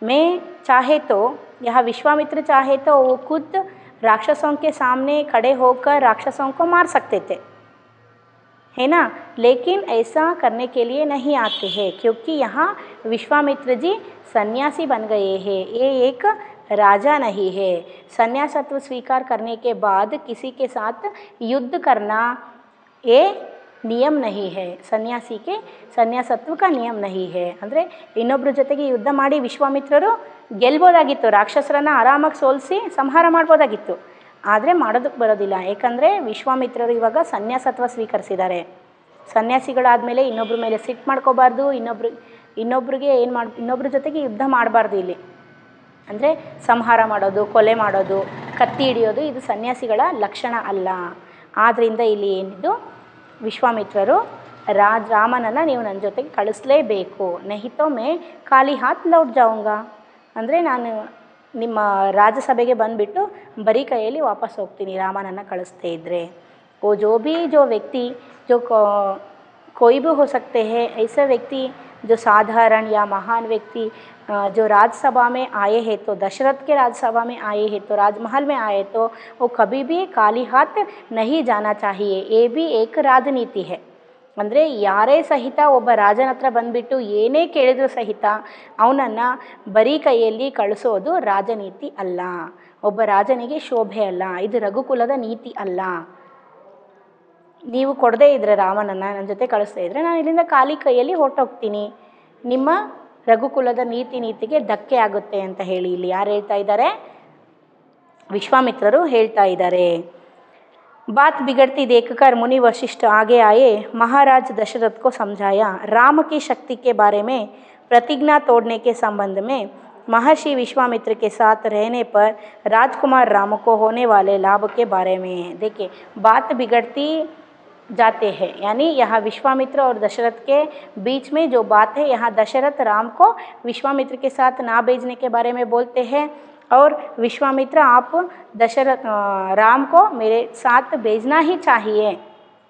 मैं चाहे तो यह विश्वामित्र चाहे तो वो खुद राक्षसों के सामने खड़े होकर राक्षसों को मार सकते थे, है ना, लेकिन ऐसा करने के लिए नहीं आते हैं क्योंकि यहाँ विश्वामित्र जी सन्यासी बन गए हैं. ये एक राजा नहीं है. संन्यासत्व स्वीकार करने के बाद किसी के साथ युद्ध करना ये ನಿಯಮ नहीं है. ಸನ್ಯಾಸಿ के ಸನ್ಯಾಸತ್ವ का ನಿಯಮ नहीं है. ಅಂದರೆ ಇನ್ನೊಬ್ಬರ ಜೊತೆಗೆ ಯುದ್ಧ ಮಾಡಿ ವಿಶ್ವಾಮಿತ್ರರು ಗೆಲ್ಬೋದಾಗಿತ್ತು, ರಾಕ್ಷಸರನ್ನು ಆರಾಮಾಗಿ ಸೋಲಿಸಿ ಸಂಹಾರ ಮಾಡ್ಬೋದಾಗಿತ್ತು, ಆದರೆ ಮಾಡೋದಕ್ಕೆ ಬರೋದಿಲ್ಲ. ಏಕೆಂದರೆ ವಿಶ್ವಾಮಿತ್ರರು ಇವಾಗ ಸನ್ಯಾಸತ್ವ ಸ್ವೀಕರಿಸಿದ್ದಾರೆ. ಸನ್ಯಾಸಿಗಳಾದಮೇಲೆ ಇನ್ನೊಬ್ಬರ ಮೇಲೆ ಸಿಟ್ಟು ಮಾಡ್ಕೋಬಾರ್ದು, ಇನ್ನೊಬ್ಬರ ಜೊತೆಗೆ ಯುದ್ಧ ಮಾಡಬಾರ್ದು. ಇಲ್ಲಿ ಅಂದರೆ ಸಂಹಾರ ಮಾಡೋದು, ಕೊಲೆ ಮಾಡೋದು, ಕತ್ತಿ ಹಿಡಿಯೋದು ಇದು ಸನ್ಯಾಸಿಗಳ ಲಕ್ಷಣ ಅಲ್ಲ. ಆದ್ದರಿಂದ ಇಲ್ಲಿ ಏನಿದು ವಿಶ್ವಾಮಿತ್ರರು ರಾಮನನ್ನು ನೀವು ನನ್ನ ಜೊತೆಗೆ ಕಳಿಸ್ಲೇಬೇಕು, ನಹಿತೋ ಮೇ ಖಾಲಿ ಹಾತ್ ಲೌಟ್ ಜಾऊंगा, ಅಂದರೆ ನಾನು ನಿಮ್ಮ ರಾಜಸಭೆಗೆ ಬಂದುಬಿಟ್ಟು ಬರೀ ಕೈಯಲ್ಲಿ ವಾಪಸ್ ಹೋಗ್ತೀನಿ ರಾಮನನ್ನು ಕಳಿಸ್ದೇ ಇದ್ದರೆ. वो जो व्यक्ति जो कोई भी हो सकते हैं, ऐसे व्यक्ति जो साधारण या महान व्यक्ति जो राज्यसभा में आए हैं, तो दशरथ के राज्यसभा में आए हैं, तो राजमहल में आए, तो वो कभी भी खाली हाथ नहीं जाना चाहिए. ये भी एक राजनीति है. ಅಂದರೆ ಯಾರೇ ಸಹಿತ ಒಬ್ಬ ರಾಜನ ಹತ್ರ ಬಂದುಬಿಟ್ಟು ಏನೇ ಕೇಳಿದರೂ ಸಹಿತ ಅವನನ್ನು ಬರೀ ಕೈಯಲ್ಲಿ ಕಳಿಸೋದು ರಾಜನೀತಿ ಅಲ್ಲ, ಒಬ್ಬ ರಾಜನಿಗೆ ಶೋಭೆ ಅಲ್ಲ, ಇದು ರಘುಕುಲದ ನೀತಿ ಅಲ್ಲ. ನೀವು ಕೊಡದೇ ಇದ್ದರೆ ರಾಮನನ್ನು ನನ್ನ ಜೊತೆ ಕಳಿಸ್ತಾ ಇದ್ದರೆ ನಾನು ಇಲ್ಲಿಂದ ಖಾಲಿ ಕೈಯಲ್ಲಿ ಹೊರಟೋಗ್ತೀನಿ, ನಿಮ್ಮ ರಘುಕುಲದ ನೀತಿಗೆ ಧಕ್ಕೆ ಆಗುತ್ತೆ ಅಂತ ಹೇಳಿ ಇಲ್ಲಿ ಯಾರು ಹೇಳ್ತಾ ಇದ್ದಾರೆ, ವಿಶ್ವಾಮಿತ್ರರು ಹೇಳ್ತಾ ಇದ್ದಾರೆ. बात बिगड़ती देखकर मुनि वशिष्ठ आगे आए. महाराज दशरथ को समझाया. राम की शक्ति के बारे में प्रतिज्ञा तोड़ने के संबंध में महर्षि विश्वामित्र के साथ रहने पर राजकुमार राम को होने वाले लाभ के बारे में. देखिए बात बिगड़ती जाते हैं, यानी यहाँ विश्वामित्र और दशरथ के बीच में जो बात है, यहाँ दशरथ राम को विश्वामित्र के साथ ना भेजने के बारे में बोलते हैं, और विश्वामित्र आप राम को मेरे साथ भेजना ही चाहिए,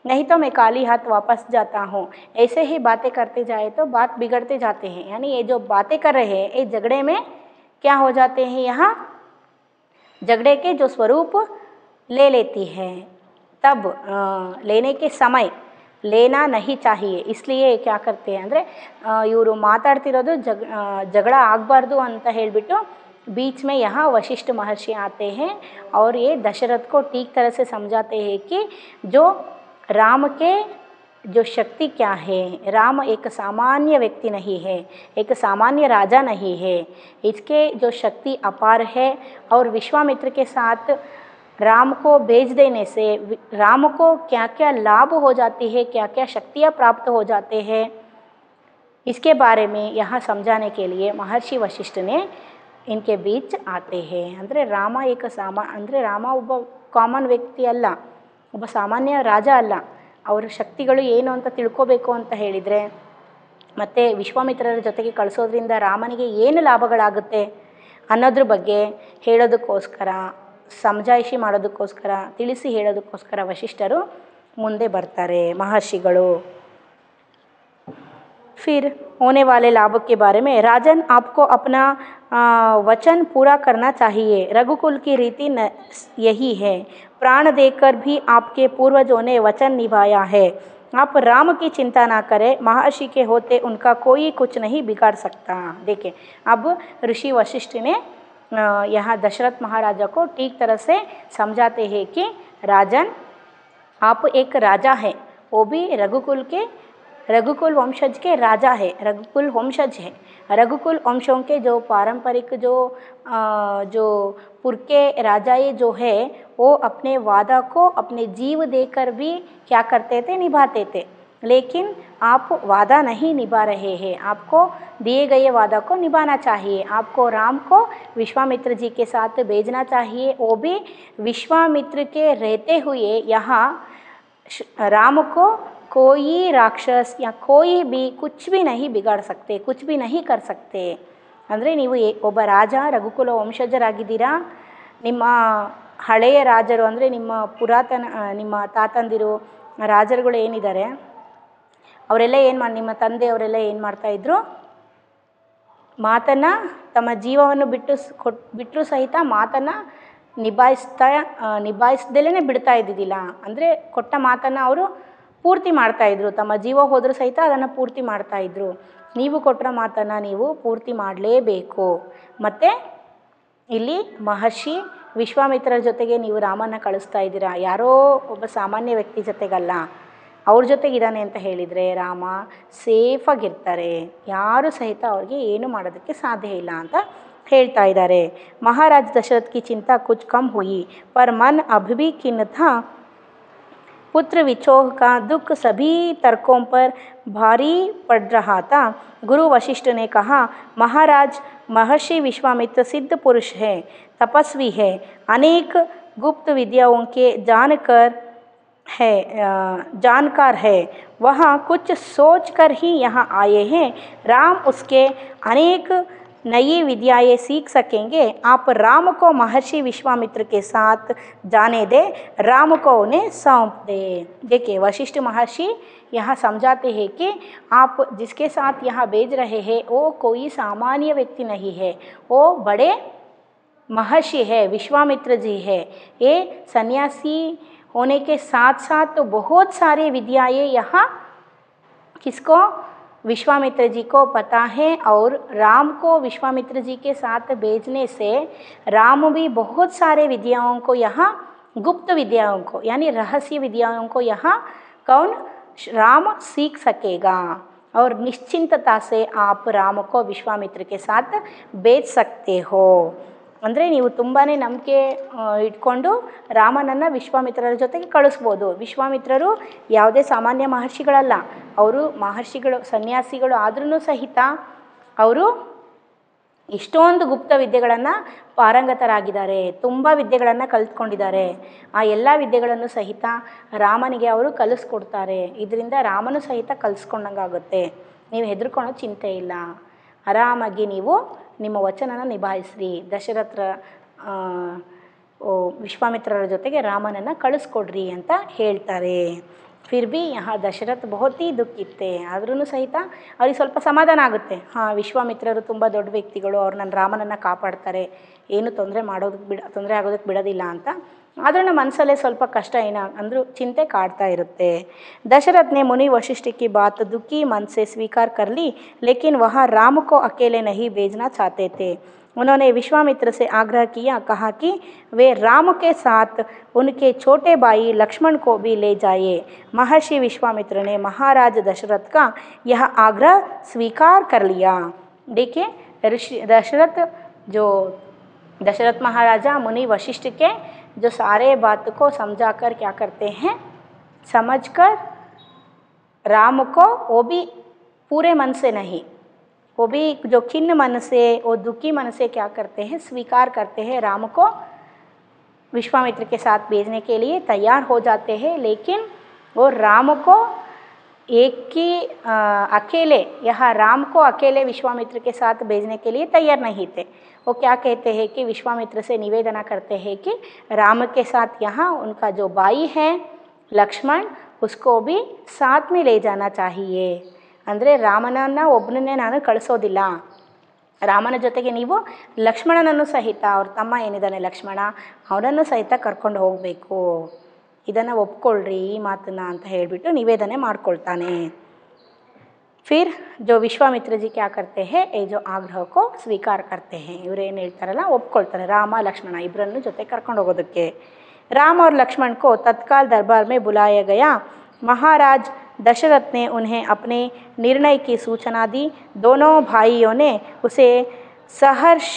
नहीं तो मैं खाली हाथ वापस जाता हूँ. ऐसे ही बातें करते जाए तो बात बिगड़ते जाते हैं. यानी ये जो बातें कर रहे हैं ये झगड़े में क्या हो जाते हैं, यहाँ झगड़े के जो स्वरूप ले लेती है, तब लेने के समय लेना नहीं चाहिए. इसलिए क्या करते हैं ಅಂದರೆ ಇವರು ಮಾತಾಡ್ತಿರೋದು ಜಗಳ ಆಗಬಾರ್ದು ಅಂತ ಹೇಳಿಬಿಟ್ಟು बीच में यहाँ वशिष्ठ महर्षि आते हैं और ये दशरथ को ठीक तरह से समझाते हैं कि जो राम के जो शक्ति क्या है, राम एक सामान्य व्यक्ति नहीं है, एक सामान्य राजा नहीं है, इसके जो शक्ति अपार है. और विश्वामित्र के साथ राम को भेज देने से राम को क्या क्या लाभ हो जाती है, क्या क्या शक्तियाँ प्राप्त हो जाते हैं, इसके बारे में यहाँ समझाने के लिए महर्षि वशिष्ठ ने इनके बीच आते हैं. ಅಂದರೆ ರಾಮ ಅಂದರೆ ರಾಮ ಒಬ್ಬ ಕಾಮನ್ ವ್ಯಕ್ತಿ ಅಲ್ಲ, ಒಬ್ಬ ಸಾಮಾನ್ಯ ರಾಜ ಅಲ್ಲ. ಅವರ ಶಕ್ತಿಗಳು ಏನು ಅಂತ ತಿಳ್ಕೋಬೇಕು ಅಂತ ಹೇಳಿದರೆ, ಮತ್ತು ವಿಶ್ವಾಮಿತ್ರರ ಜೊತೆಗೆ ಕಳಿಸೋದ್ರಿಂದ ರಾಮನಿಗೆ ಏನು ಲಾಭಗಳಾಗುತ್ತೆ ಅನ್ನೋದ್ರ ಬಗ್ಗೆ ಹೇಳೋದಕ್ಕೋಸ್ಕರ, ಸಮಜಾಯಿಷಿ ಮಾಡೋದಕ್ಕೋಸ್ಕರ, ತಿಳಿಸಿ ಹೇಳೋದಕ್ಕೋಸ್ಕರ ವಶಿಷ್ಠರು ಮುಂದೆ ಬರ್ತಾರೆ, ಮಹರ್ಷಿಗಳು. फिर होने वाले लाभ के बारे में, राजन आपको अपना वचन पूरा करना चाहिए। रघुकुल की रीति यही है, प्राण देकर भी आपके पूर्वजों ने वचन निभाया है। आप राम की चिंता ना करें, महर्षि के होते उनका कोई कुछ नहीं बिगाड़ सकता। देखिए अब ऋषि वशिष्ठ ने यहाँ दशरथ महाराजा को ठीक तरह से समझाते हैं कि राजन आप एक राजा है, वो भी रघुकुल वंशज के राजा है, रघुकुल वंशज है। रघुकुल वंशों के जो पारंपरिक जो पुरखे राजाएं जो है वो अपने वादा को अपने जीव देकर भी क्या करते थे, निभाते थे। लेकिन आप वादा नहीं निभा रहे हैं, आपको दिए गए वादा को निभाना चाहिए। आपको राम को विश्वामित्र जी के साथ भेजना चाहिए, वो भी विश्वामित्र के रहते हुए। यहाँ राम को कोई राक्षस या कोई भी कुछ भी नहीं बिगाड़ सकते, कुछ भी नहीं कर सकते। ಅಂದರೆ ನೀವು ಒಬ್ಬ ರಾಜ ರಘುಕುಲ ವಂಶಜರಾಗಿದ್ದೀರಾ, ನಿಮ್ಮ ಹಳೆಯ ರಾಜರು ಅಂದರೆ ನಿಮ್ಮ ಪುರಾತನ ನಿಮ್ಮ ತಾತಂದಿರು ರಾಜರುಗಳು ಏನಿದ್ದಾರೆ ಅವರೆಲ್ಲ ನಿಮ್ಮ ತಂದೆಯವರೆಲ್ಲ ಏನು ಮಾಡ್ತಾಯಿದ್ರು, ಮಾತನ್ನು ತಮ್ಮ ಜೀವವನ್ನು ಬಿಟ್ಟರೂ ಸಹಿತ ಮಾತನ್ನು ನಿಭಾಯಿಸ್ದಲೇ ಬಿಡ್ತಾ ಇದ್ದಿದ್ದಿಲ್ಲ. ಅಂದರೆ ಕೊಟ್ಟ ಮಾತನ್ನು ಅವರು ಪೂರ್ತಿ ಮಾಡ್ತಾಯಿದ್ರು, ತಮ್ಮ ಜೀವ ಹೋದರೂ ಸಹಿತ ಅದನ್ನು ಪೂರ್ತಿ ಮಾಡ್ತಾಯಿದ್ರು. ನೀವು ಕೊಟ್ಟ ಮಾತನ್ನು ನೀವು ಪೂರ್ತಿ ಮಾಡಲೇಬೇಕು. ಮತ್ತು ಇಲ್ಲಿ ಮಹರ್ಷಿ ವಿಶ್ವಾಮಿತ್ರರ ಜೊತೆಗೆ ನೀವು ರಾಮನ ಕಳಿಸ್ತಾ ಇದ್ದೀರಾ, ಯಾರೋ ಒಬ್ಬ ಸಾಮಾನ್ಯ ವ್ಯಕ್ತಿ ಜೊತೆಗಲ್ಲ, ಅವ್ರ ಜೊತೆಗಿದ್ದಾನೆ ಅಂತ ಹೇಳಿದರೆ ರಾಮ ಸೇಫಾಗಿರ್ತಾರೆ, ಯಾರು ಸಹಿತ ಅವ್ರಿಗೆ ಏನು ಮಾಡೋದಕ್ಕೆ ಸಾಧ್ಯ ಇಲ್ಲ ಅಂತ ಹೇಳ್ತಾ ಇದ್ದಾರೆ. महाराज दशरथ की चिंता कुछ कम हुई, पर मन अभी भी खिन्न था। पुत्र विछोह का दुख सभी तर्कों पर भारी पड़ रहा था। गुरु वशिष्ठ ने कहा, महाराज महर्षि विश्वामित्र सिद्ध पुरुष है, तपस्वी है, अनेक गुप्त विद्याओं के जानकार है। वह कुछ सोच कर ही यहाँ आए हैं। राम उसके अनेक नई विद्याएं सीख सकेंगे। आप राम को महर्षि विश्वामित्र के साथ जाने दे, राम को उन्हें सौंप दे। देखिए वशिष्ठ महर्षि यहाँ समझाते हैं कि आप जिसके साथ यहाँ भेज रहे हैं वो कोई सामान्य व्यक्ति नहीं है, वो बड़े महर्षि है, विश्वामित्र जी है। ये सन्यासी होने के साथ साथ तो बहुत सारी विद्याएं यहाँ किसको, विश्वामित्र जी को पता है। और राम को विश्वामित्र जी के साथ भेजने से राम भी बहुत सारे विद्याओं को यहाँ, गुप्त विद्याओं को यानी रहस्य विद्याओं को यहाँ राम सीख सकेगा। और निश्चिंतता से आप राम को विश्वामित्र के साथ भेज सकते हो। ಅಂದರೆ ನೀವು ತುಂಬಾ ನಂಬಿಕೆ ಇಟ್ಕೊಂಡು ರಾಮನನ್ನು ವಿಶ್ವಾಮಿತ್ರರ ಜೊತೆಗೆ ಕಳಿಸ್ಬೋದು. ವಿಶ್ವಾಮಿತ್ರರು ಯಾವುದೇ ಸಾಮಾನ್ಯ ಮಹರ್ಷಿಗಳಲ್ಲ, ಅವರು ಮಹರ್ಷಿಗಳು ಸನ್ಯಾಸಿಗಳು ಆದ್ರೂ ಸಹಿತ ಅವರು ಇಷ್ಟೊಂದು ಗುಪ್ತ ವಿದ್ಯೆಗಳನ್ನು ಪಾರಂಗತರಾಗಿದ್ದಾರೆ, ತುಂಬ ವಿದ್ಯೆಗಳನ್ನು ಕಲಿತ್ಕೊಂಡಿದ್ದಾರೆ. ಆ ಎಲ್ಲ ವಿದ್ಯೆಗಳನ್ನು ಸಹಿತ ರಾಮನಿಗೆ ಅವರು ಕಲಿಸ್ಕೊಡ್ತಾರೆ. ಇದರಿಂದ ರಾಮನು ಸಹಿತ ಕಲಿಸ್ಕೊಂಡಂಗಾಗುತ್ತೆ. ನೀವು ಹೆದರ್ಕೊಳ್ಳೋ ಚಿಂತೆ ಇಲ್ಲ, ಆರಾಮಾಗಿ ನೀವು ನಿಮ್ಮ ವಚನನ ನಿಭಾಯಿಸ್ರಿ. ವಿಶ್ವಾಮಿತ್ರರ ಜೊತೆಗೆ ರಾಮನನ್ನು ಕಳಿಸ್ಕೊಡ್ರಿ ಅಂತ ಹೇಳ್ತಾರೆ. फिर भी यहाँ दशरथ बहुत ही ದುಃಖಿತ್ತೆ, ಆದ್ರೂ ಸಹಿತ ಅವ್ರಿಗೆ ಸ್ವಲ್ಪ ಸಮಾಧಾನ ಆಗುತ್ತೆ. ವಿಶ್ವಾಮಿತ್ರರು ತುಂಬ ದೊಡ್ಡ ವ್ಯಕ್ತಿಗಳು, ಅವ್ರು ನನ್ನ ರಾಮನನ್ನು ಕಾಪಾಡ್ತಾರೆ, ಏನು ತೊಂದರೆ ಆಗೋದಕ್ಕೆ ಬಿಡೋದಿಲ್ಲ ಅಂತ. ಆದ್ರೂ ನಮ್ಮ ಮನಸ್ಸಲ್ಲೇ ಸ್ವಲ್ಪ ಕಷ್ಟ ಅಂದರೂ ಚಿಂತೆ ಕಾಡ್ತಾ ಇರುತ್ತೆ. दशरथ ने मुनि वशिष्ठ की बात दुखी मन से स्वीकार कर ली, लेकिन वह राम को अकेले नहीं भेजना चाहते थे। उन्होंने विश्वामित्र से आग्रह किया, कहा कि वे राम के साथ उनके छोटे भाई लक्ष्मण को भी ले जाए। महर्षि विश्वामित्र ने महाराज दशरथ का यह आग्रह स्वीकार कर लिया। देखिए दशरथ महाराजा मुनि वशिष्ठ के जो सारे बात को समझाकर क्या करते हैं, समझकर राम को, वो भी पूरे मन से नहीं, वो भी जो खिन्न मन से, वो दुखी मन से क्या करते हैं, स्वीकार करते हैं, राम को विश्वामित्र के साथ भेजने के लिए तैयार हो जाते हैं। लेकिन वो राम को अकेले, यहाँ राम को अकेले विश्वामित्र के साथ भेजने के लिए तैयार नहीं थे। वो क्या कहते हैं कि विश्वामित्र से निवेदना करते हैं कि राम के साथ यहाँ उनका जो भाई है लक्ष्मण, उसको भी साथ में ले जाना चाहिए। ಅಂದರೆ ರಾಮನನ್ನು ಒಬ್ಬನನ್ನೇ ನಾನು ಕಳಿಸೋದಿಲ್ಲ, ರಾಮನ ಜೊತೆಗೆ ನೀವು ಲಕ್ಷ್ಮಣನನ್ನು ಸಹಿತ, ಅವ್ರ ತಮ್ಮ ಏನಿದ್ದಾನೆ ಲಕ್ಷ್ಮಣ, ಅವನನ್ನು ಸಹಿತ ಕರ್ಕೊಂಡು ಹೋಗಬೇಕು, ಇದನ್ನು ಒಪ್ಕೊಳ್ರಿ ಈ ಮಾತನ್ನು ಅಂತ ಹೇಳಿಬಿಟ್ಟು ನಿವೇದನೆ ಮಾಡ್ಕೊಳ್ತಾನೆ. फिर जो विश्वामित्र जी क्या करते हैं, ये जो आग्रह को स्वीकार करते हैं. ಇವರು ಏನು ಹೇಳ್ತಾರಲ್ಲ ಒಪ್ಕೊಳ್ತಾರೆ, ರಾಮ ಲಕ್ಷ್ಮಣ ಇಬ್ಬರನ್ನು ಜೊತೆ ಕರ್ಕೊಂಡು ಹೋಗೋದಕ್ಕೆ. राम और लक्ष्मण को तत्काल दरबार में बुलाया गया. महाराज दशरथ ने उन्हें अपने निर्णय की सूचना दी. दोनों भाइयों ने उसे सहर्ष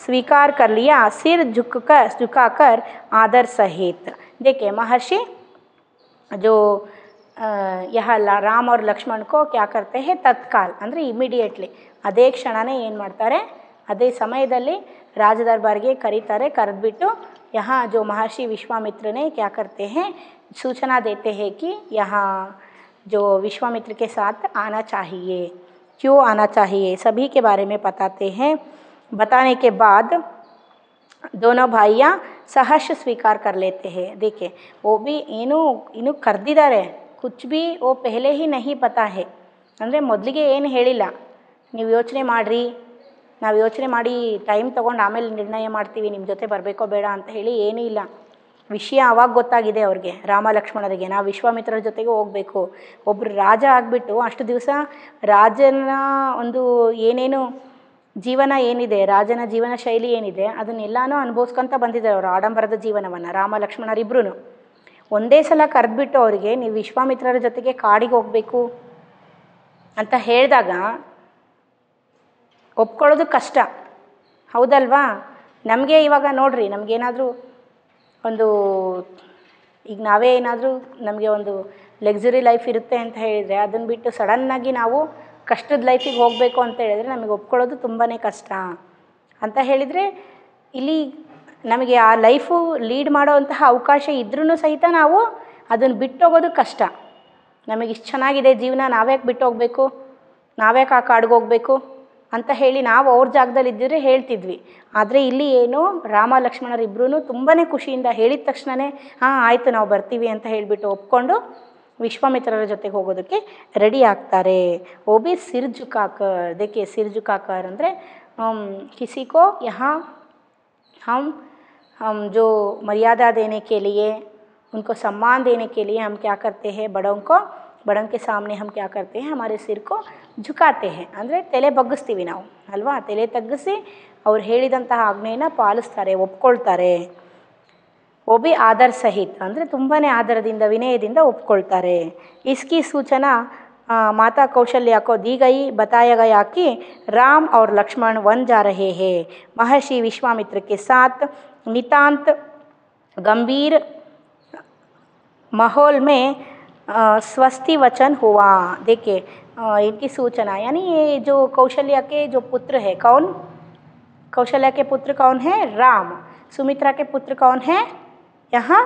स्वीकार कर लिया, सिर झुकाकर आदर सहित. देखिए महर्षि जो यहाँ राम और लक्ष्मण को क्या करते हैं, तत्काल ಅಂದರೆ ಇಮಿಡಿಯೇಟ್ಲಿ, ಅದೇ ಕ್ಷಣನೇ ಏನು ಮಾಡ್ತಾರೆ, ಅದೇ ಸಮಯದಲ್ಲಿ ರಾಜ ದರ್ಬಾರ್ಗೆ ಕರೀತಾರೆ. ಕರೆದ್ಬಿಟ್ಟು यहाँ जो महर्षि विश्वामित्र ने क्या करते हैं, सूचना देते हैं कि यहाँ जो विश्वामित्र के साथ आना चाहिए, क्यों आना चाहिए, सभी के बारे में बताते हैं. बताने के बाद दोनों भाइयाँ सहर्ष स्वीकार कर लेते हैं. देखिए वो भी इन्हू ಕರೆದಿದ್ದಾರೆ, कुछ भी वो पहले ही नहीं पता है, ಅಂದರೆ ಮೊದಲಿಗೆ ಏನು ಹೇಳಿಲ್ಲ, ನೀವು ಯೋಚನೆ ಮಾಡಿರಿ, ನಾವು ಯೋಚನೆ ಮಾಡಿ ಟೈಮ್ ತೊಗೊಂಡು ಆಮೇಲೆ ನಿರ್ಣಯ ಮಾಡ್ತೀವಿ ನಿಮ್ಮ ಜೊತೆ ಬರಬೇಕೋ ಬೇಡ ಅಂತ ಹೇಳಿ ಏನೂ ಇಲ್ಲ. ವಿಷಯ ಆವಾಗ ಗೊತ್ತಾಗಿದೆ ಅವ್ರಿಗೆ, ರಾಮ ಲಕ್ಷ್ಮಣರಿಗೆ, ನಾವು ವಿಶ್ವಾಮಿತ್ರರ ಜೊತೆಗೆ ಹೋಗಬೇಕು. ಒಬ್ಬರು ರಾಜ ಆಗಿಬಿಟ್ಟು ಅಷ್ಟು ದಿವಸ ರಾಜನ ಒಂದು ಏನೇನು ಜೀವನ ಏನಿದೆ, ರಾಜನ ಜೀವನ ಶೈಲಿ ಏನಿದೆ ಅದನ್ನೆಲ್ಲನೂ ಅನುಭವಿಸ್ಕೊತ ಬಂದಿದ್ದಾರೆ ಅವರು, ಆಡಂಬರದ ಜೀವನವನ್ನು. ರಾಮ ಲಕ್ಷ್ಮಣರಿಬ್ಬರೂ ಒಂದೇ ಸಲ ಕರೆದ್ಬಿಟ್ಟು ಅವರಿಗೆ ನೀವು ವಿಶ್ವಾಮಿತ್ರರ ಜೊತೆಗೆ ಕಾಡಿಗೆ ಹೋಗಬೇಕು ಅಂತ ಹೇಳಿದಾಗ ಒಪ್ಕೊಳ್ಳೋದು ಕಷ್ಟ, ಹೌದಲ್ವಾ? ನಮಗೆ ಇವಾಗ ನೋಡ್ರಿ, ನಮಗೇನಾದರೂ ಒಂದು ಈಗ ನಾವೇ ಏನಾದರೂ ನಮಗೆ ಒಂದು ಲಕ್ಸುರಿ ಲೈಫ್ ಇರುತ್ತೆ ಅಂತ ಹೇಳಿದರೆ ಅದನ್ನು ಬಿಟ್ಟು ಸಡನ್ನಾಗಿ ನಾವು ಕಷ್ಟದ ಲೈಫಿಗೆ ಹೋಗಬೇಕು ಅಂತ ಹೇಳಿದರೆ ನಮಗೆ ಒಪ್ಕೊಳ್ಳೋದು ತುಂಬಾ ಕಷ್ಟ. ಅಂತ ಹೇಳಿದರೆ ಇಲ್ಲಿ ನಮಗೆ ಆ ಲೈಫು ಲೀಡ್ ಮಾಡೋವಂತಹ ಅವಕಾಶ ಇದ್ರೂ ಸಹಿತ ನಾವು ಅದನ್ನು ಬಿಟ್ಟೋಗೋದು ಕಷ್ಟ. ನಮಗಿಷ್ಟು ಚೆನ್ನಾಗಿದೆ ಜೀವನ, ನಾವ್ಯಾಕೆ ಬಿಟ್ಟು ಹೋಗಬೇಕು, ನಾವ್ಯಾಕೆ ಆ ಕಾಡಿಗೆ ಹೋಗಬೇಕು ಅಂತ ಹೇಳಿ ನಾವು ಅವ್ರ ಜಾಗದಲ್ಲಿ ಇದ್ದಿದ್ರೆ ಹೇಳ್ತಿದ್ವಿ. ಆದರೆ ಇಲ್ಲಿ ಏನು, ರಾಮ ಲಕ್ಷ್ಮಣರಿಬ್ಬರೂ ತುಂಬಾ ಖುಷಿಯಿಂದ ಹೇಳಿದ ತಕ್ಷಣವೇ ಹಾಂ ಆಯಿತು ನಾವು ಬರ್ತೀವಿ ಅಂತ ಹೇಳಿಬಿಟ್ಟು ಒಪ್ಕೊಂಡು ವಿಶ್ವಾಮಿತ್ರರ ಜೊತೆಗೆ ಹೋಗೋದಕ್ಕೆ ರೆಡಿ ಆಗ್ತಾರೆ. वो भी सिर झुकाकर, देखिए सिर झुकाकर ಅಂದರೆ किसी को यहाँ हम जो मर्यादा देने के लिए, उनको सम्मान देने के लिए हम क्या करते हैं, बड़ों के सामने हम क्या करते हैं, हमारे सिर को झुकाते हैं. ಅಂದರೆ ತಲೆ ಬಗ್ಗಿಸ್ತೀವಿ ನಾವು ಅಲ್ವಾ, ತಲೆ ತಗ್ಗಿಸಿ ಅವ್ರು ಹೇಳಿದಂತಹ ಆಜ್ಞೆಯನ್ನು ಪಾಲಿಸ್ತಾರೆ, ಒಪ್ಕೊಳ್ತಾರೆ. वो भी आदर सहित ಅಂದರೆ ತುಂಬಾ ಆದರದಿಂದ ವಿನಯದಿಂದ ಒಪ್ಕೊಳ್ತಾರೆ. इसकी सूचना माता कौशल्या को दी गई. बताया गया कि राम और लक्ष्मण वन जा रहे हैं. महर्षि विश्वामित्र के साथ नितांत गंभीर माहौल में स्वस्ति वचन हुआ. देखिए इनकी सूचना, यानी ये जो कौशल्या के जो पुत्र है, कौन, कौशल्या के पुत्र कौन है, राम. सुमित्रा के पुत्र कौन है, यहाँ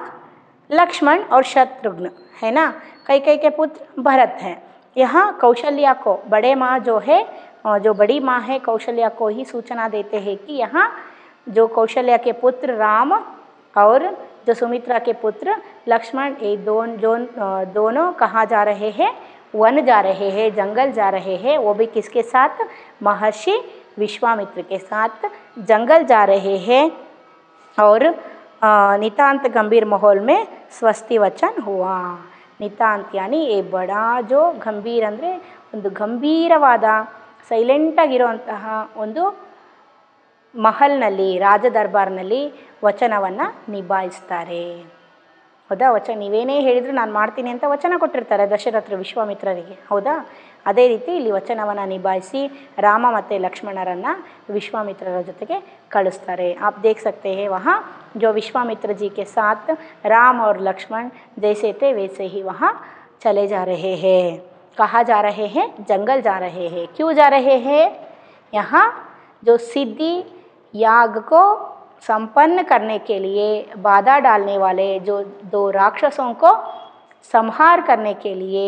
लक्ष्मण और शत्रुघ्न है ना. कैकेयी के पुत्र भरत हैं. यहाँ कौशल्या को, बड़े माँ जो है, जो बड़ी माँ है कौशल्या को ही सूचना देते हैं कि यहाँ जो कौशल्या के पुत्र राम और जो सुमित्रा के पुत्र लक्ष्मण, ये दोनों कहाँ जा रहे हैं, वन जा रहे हैं, जंगल जा रहे हैं. वो भी किसके साथ, महर्षि विश्वामित्र के साथ जंगल जा रहे हैं. और नितांत गंभीर माहौल में स्वस्ति वचन हुआ. ನಿತಾಂತ್ ಯಾನಿ ಏ ಬಡಾ ಜೋ ಗಂಭೀರ ಅಂದರೆ ಒಂದು ಗಂಭೀರವಾದ ಸೈಲೆಂಟಾಗಿರುವಂತಹ ಒಂದು ಮಹಲ್ನಲ್ಲಿ, ರಾಜ ದರ್ಬಾರ್ನಲ್ಲಿ ವಚನವನ್ನು ನಿಭಾಯಿಸ್ತಾರೆ. ಹೌದಾ, ವಚನ ನೀವೇನೇ ಹೇಳಿದರೂ ನಾನು ಮಾಡ್ತೀನಿ ಅಂತ ವಚನ ಕೊಟ್ಟಿರ್ತಾರೆ ದಶರಥರು ವಿಶ್ವಾಮಿತ್ರರಿಗೆ, ಹೌದಾ. ಅದೇ ರೀತಿ ಇಲ್ಲಿ ವಚನವನ್ನು ನಿಭಾಯಿಸಿ ರಾಮ ಮತ್ತು ಲಕ್ಷ್ಮಣರನ್ನು ವಿಶ್ವಾಮಿತ್ರರ ಜೊತೆಗೆ ಕಳಿಸ್ತಾರೆ. आप देख सकते हैं वहाँ जो विश्वामित्र जी के साथ राम और लक्ष्मण जैसे थे वैसे ही वहाँ चले जा रहे हैं. कहाँ जा रहे हैं, जंगल जा रहे हैं. क्यों जा रहे हैं, यहाँ जो सिद्धि याग को संपन्न करने के लिए बाधा डालने वाले जो दो राक्षसों को संहार करने के लिए,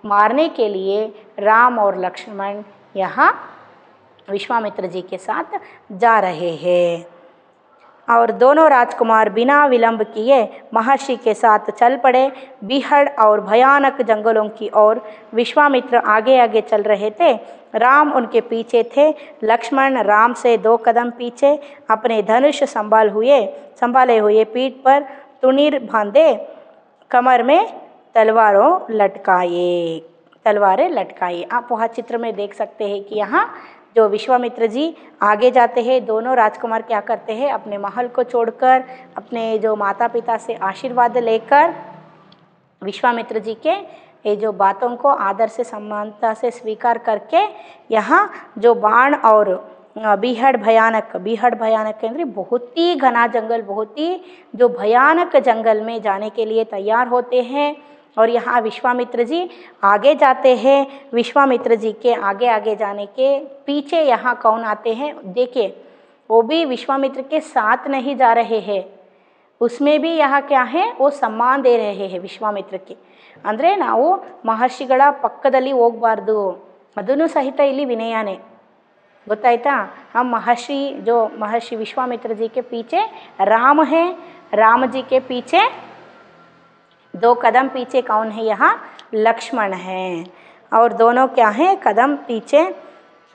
मारने के लिए राम और लक्ष्मण यहाँ विश्वामित्र जी के साथ जा रहे हैं. और दोनों राजकुमार बिना विलंब किए महर्षि के साथ चल पड़े बीहड़ और भयानक जंगलों की ओर। विश्वामित्र आगे आगे चल रहे थे, राम उनके पीछे थे। लक्ष्मण राम से 2 कदम पीछे अपने धनुष संभाले हुए पीठ पर तुनीर बांधे, कमर में तलवारें लटकाए। आप वहाँ चित्र में देख सकते हैं कि यहाँ जो विश्वामित्र जी आगे जाते हैं, दोनों राजकुमार क्या करते हैं, अपने महल को छोड़कर अपने जो माता पिता से आशीर्वाद लेकर विश्वामित्र जी के ये जो बातों को आदर से समानता से स्वीकार करके यहाँ जो बाण और बीहड़ भयानक ಅಂದರೆ बहुत ही घना जंगल, बहुत ही जो भयानक जंगल में जाने के लिए तैयार होते हैं। और यहाँ विश्वामित्र जी आगे जाते हैं। विश्वामित्र जी के आगे आगे जाने के पीछे यहाँ कौन आते हैं, देखिए वो भी विश्वामित्र के साथ नहीं जा रहे हैं, उसमें भी यहाँ क्या है, वो सम्मान दे रहे हैं ವಿಶ್ವಾಮಿತ್ರಕ್ಕೆ। ಅಂದರೆ ನಾವು ಮಹರ್ಷಿಗಳ ಪಕ್ಕದಲ್ಲಿ ಹೋಗಬಾರ್ದು, ಅದನ್ನು ಸಹಿತ ಇಲ್ಲಿ ವಿನಯನೇ, ಗೊತ್ತಾಯ್ತಾ। हम महर्षि विश्वामित्र जी के पीछे राम है, राम जी के पीछे 2 कदम पीछे कौन है, यहाँ लक्ष्मण है। और दोनों क्या हैं, कदम पीछे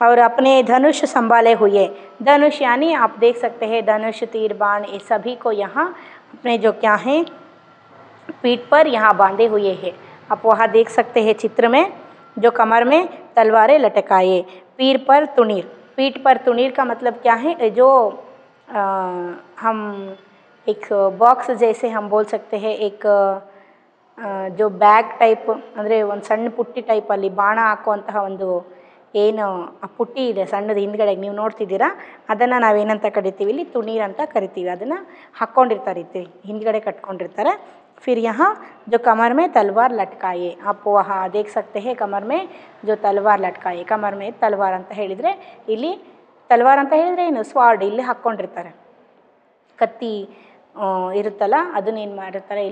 और अपने धनुष संभाले हुए। धनुष यानी आप देख सकते हैं धनुष, तीर, बाण, ये सभी को यहाँ अपने जो क्या हैं पीठ पर यहाँ बांधे हुए हैं। आप वहाँ देख सकते हैं चित्र में, जो कमर में तलवारें लटकाए, पीठ पर तुनीर का मतलब क्या है, जो हम एक बॉक्स जैसे हम बोल सकते हैं, एक जो ಬ್ಯಾಗ್ ಟೈಪ್ ಅಂದರೆ ಒಂದು ಸಣ್ಣ ಪುಟ್ಟಿ ಟೈಪಲ್ಲಿ ಬಾಣ ಹಾಕುವಂತಹ ಒಂದು ಏನು ಆ ಪುಟ್ಟಿ ಇದೆ ಸಣ್ಣದು ಹಿಂದ್ಗಡೆ ನೀವು ನೋಡ್ತಿದ್ದೀರಾ, ಅದನ್ನು ನಾವೇನಂತ ಕರಿತೀವಿ, ಇಲ್ಲಿ ತುನೀರ್ ಅಂತ ಕರಿತೀವಿ। ಅದನ್ನು ಹಾಕ್ಕೊಂಡಿರ್ತಾರೆ, ಹಿಂದ್ಗಡೆ ಕಟ್ಕೊಂಡಿರ್ತಾರೆ। फिर यहाँ जो कमर में तलवार लटकाए, आप वहाँ देख सकते हैं कमर में जो तलवार लटकाए। कमर में तलवार ಅಂತ ಹೇಳಿದರೆ ಇಲ್ಲಿ ತಲವಾರ್ ಅಂತ ಹೇಳಿದರೆ ಏನು, ಸ್ವಾರ್ಡ್ ಇಲ್ಲಿ ಹಾಕ್ಕೊಂಡಿರ್ತಾರೆ, ಕತ್ತಿ ಇರುತ್ತಲ್ಲ ಅದನ್ನ ಏನು ಮಾಡಿರ್ತಾರೆ,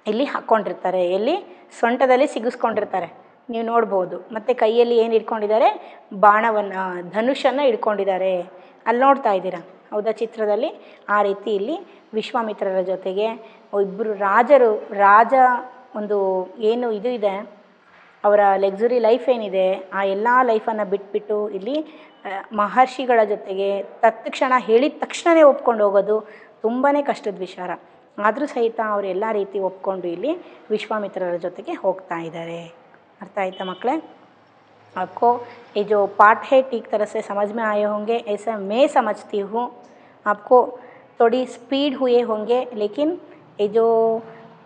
ಇಲ್ಲಿ ಹಾಕ್ಕೊಂಡಿರ್ತಾರೆ, ಎಲ್ಲಿ ಸೊಂಟದಲ್ಲಿ ಸಿಗಿಸ್ಕೊಂಡಿರ್ತಾರೆ ನೀವು ನೋಡ್ಬೋದು। ಮತ್ತು ಕೈಯಲ್ಲಿ ಏನು ಇಟ್ಕೊಂಡಿದ್ದಾರೆ, ಬಾಣವನ್ನು ಧನುಷನ್ನು ಇಟ್ಕೊಂಡಿದ್ದಾರೆ, ಅಲ್ಲಿ ನೋಡ್ತಾ ಇದ್ದೀರಾ ಹೌದಾ ಚಿತ್ರದಲ್ಲಿ। ಆ ರೀತಿ ಇಲ್ಲಿ ವಿಶ್ವಾಮಿತ್ರರ ಜೊತೆಗೆ ಇಬ್ಬರು ರಾಜ ಒಂದು ಏನು ಇದು ಇದೆ, ಅವರ ಲಕ್ಸುರಿ ಲೈಫ್ ಏನಿದೆ, ಆ ಎಲ್ಲ ಲೈಫನ್ನು ಬಿಟ್ಬಿಟ್ಟು ಇಲ್ಲಿ ಮಹರ್ಷಿಗಳ ಜೊತೆಗೆ ತತ್ಕ್ಷಣ ಹೇಳಿದ ತಕ್ಷಣವೇ ಒಪ್ಕೊಂಡು ಹೋಗೋದು ತುಂಬಾ ಕಷ್ಟದ ವಿಚಾರ, ಆದರೂ ಸಹಿತ ಅವರೆಲ್ಲ ರೀತಿ ಒಪ್ಕೊಂಡು ಇಲ್ಲಿ ವಿಶ್ವಾಮಿತ್ರರ ಜೊತೆಗೆ ಹೋಗ್ತಾ ಇದ್ದಾರೆ। ಅರ್ಥ ಆಯ್ತಾ ಮಕ್ಕಳೇ? आपको ये जो पाठ है ठीक तरह से समझ में आए होंगे, ऐसा मैं समझती हूँ। आपको थोड़ी स्पीड हुए होंगे, लेकिन ये जो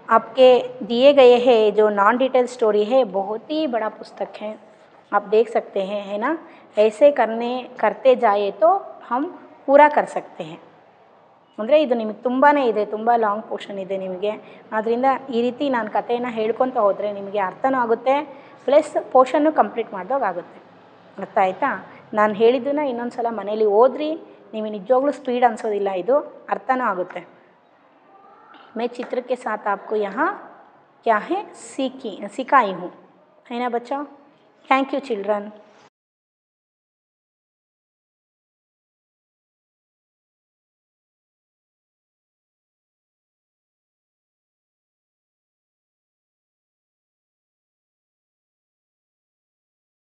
आपके दिए गए हैं जो नॉन डिटेल स्टोरी है, बहुत ही बड़ा पुस्तक है, आप देख सकते हैं, है ना। ऐसे करते जाए तो हम पूरा कर सकते हैं। ಅಂದರೆ ಇದು ನಿಮಗೆ ತುಂಬಾ ಇದೆ, ತುಂಬ ಲಾಂಗ್ ಪೋರ್ಷನ್ ಇದೆ ನಿಮಗೆ, ಆದ್ದರಿಂದ ಈ ರೀತಿ ನಾನು ಕಥೆಯನ್ನು ಹೇಳ್ಕೊತ ಹೋದರೆ ನಿಮಗೆ ಅರ್ಥನೂ ಆಗುತ್ತೆ, ಪ್ಲಸ್ ಪೋರ್ಷನ್ನು ಕಂಪ್ಲೀಟ್ ಮಾಡಿದಾಗುತ್ತೆ। ಅರ್ಥ ಆಯಿತಾ? ನಾನು ಹೇಳಿದ್ದನ್ನು ಇನ್ನೊಂದು ಸಲ ಮನೇಲಿ ಓದ್ರಿ, ನಿಮಗೆ ನಿಜವಾಗ್ಲೂ ಸ್ಪೀಡ್ ಅನಿಸೋದಿಲ್ಲ, ಇದು ಅರ್ಥನೂ ಆಗುತ್ತೆ। मैं चित्र के साथ आपको यहाँ क्या है सिखाई हूँ, है ना बच्चा। Thank you children.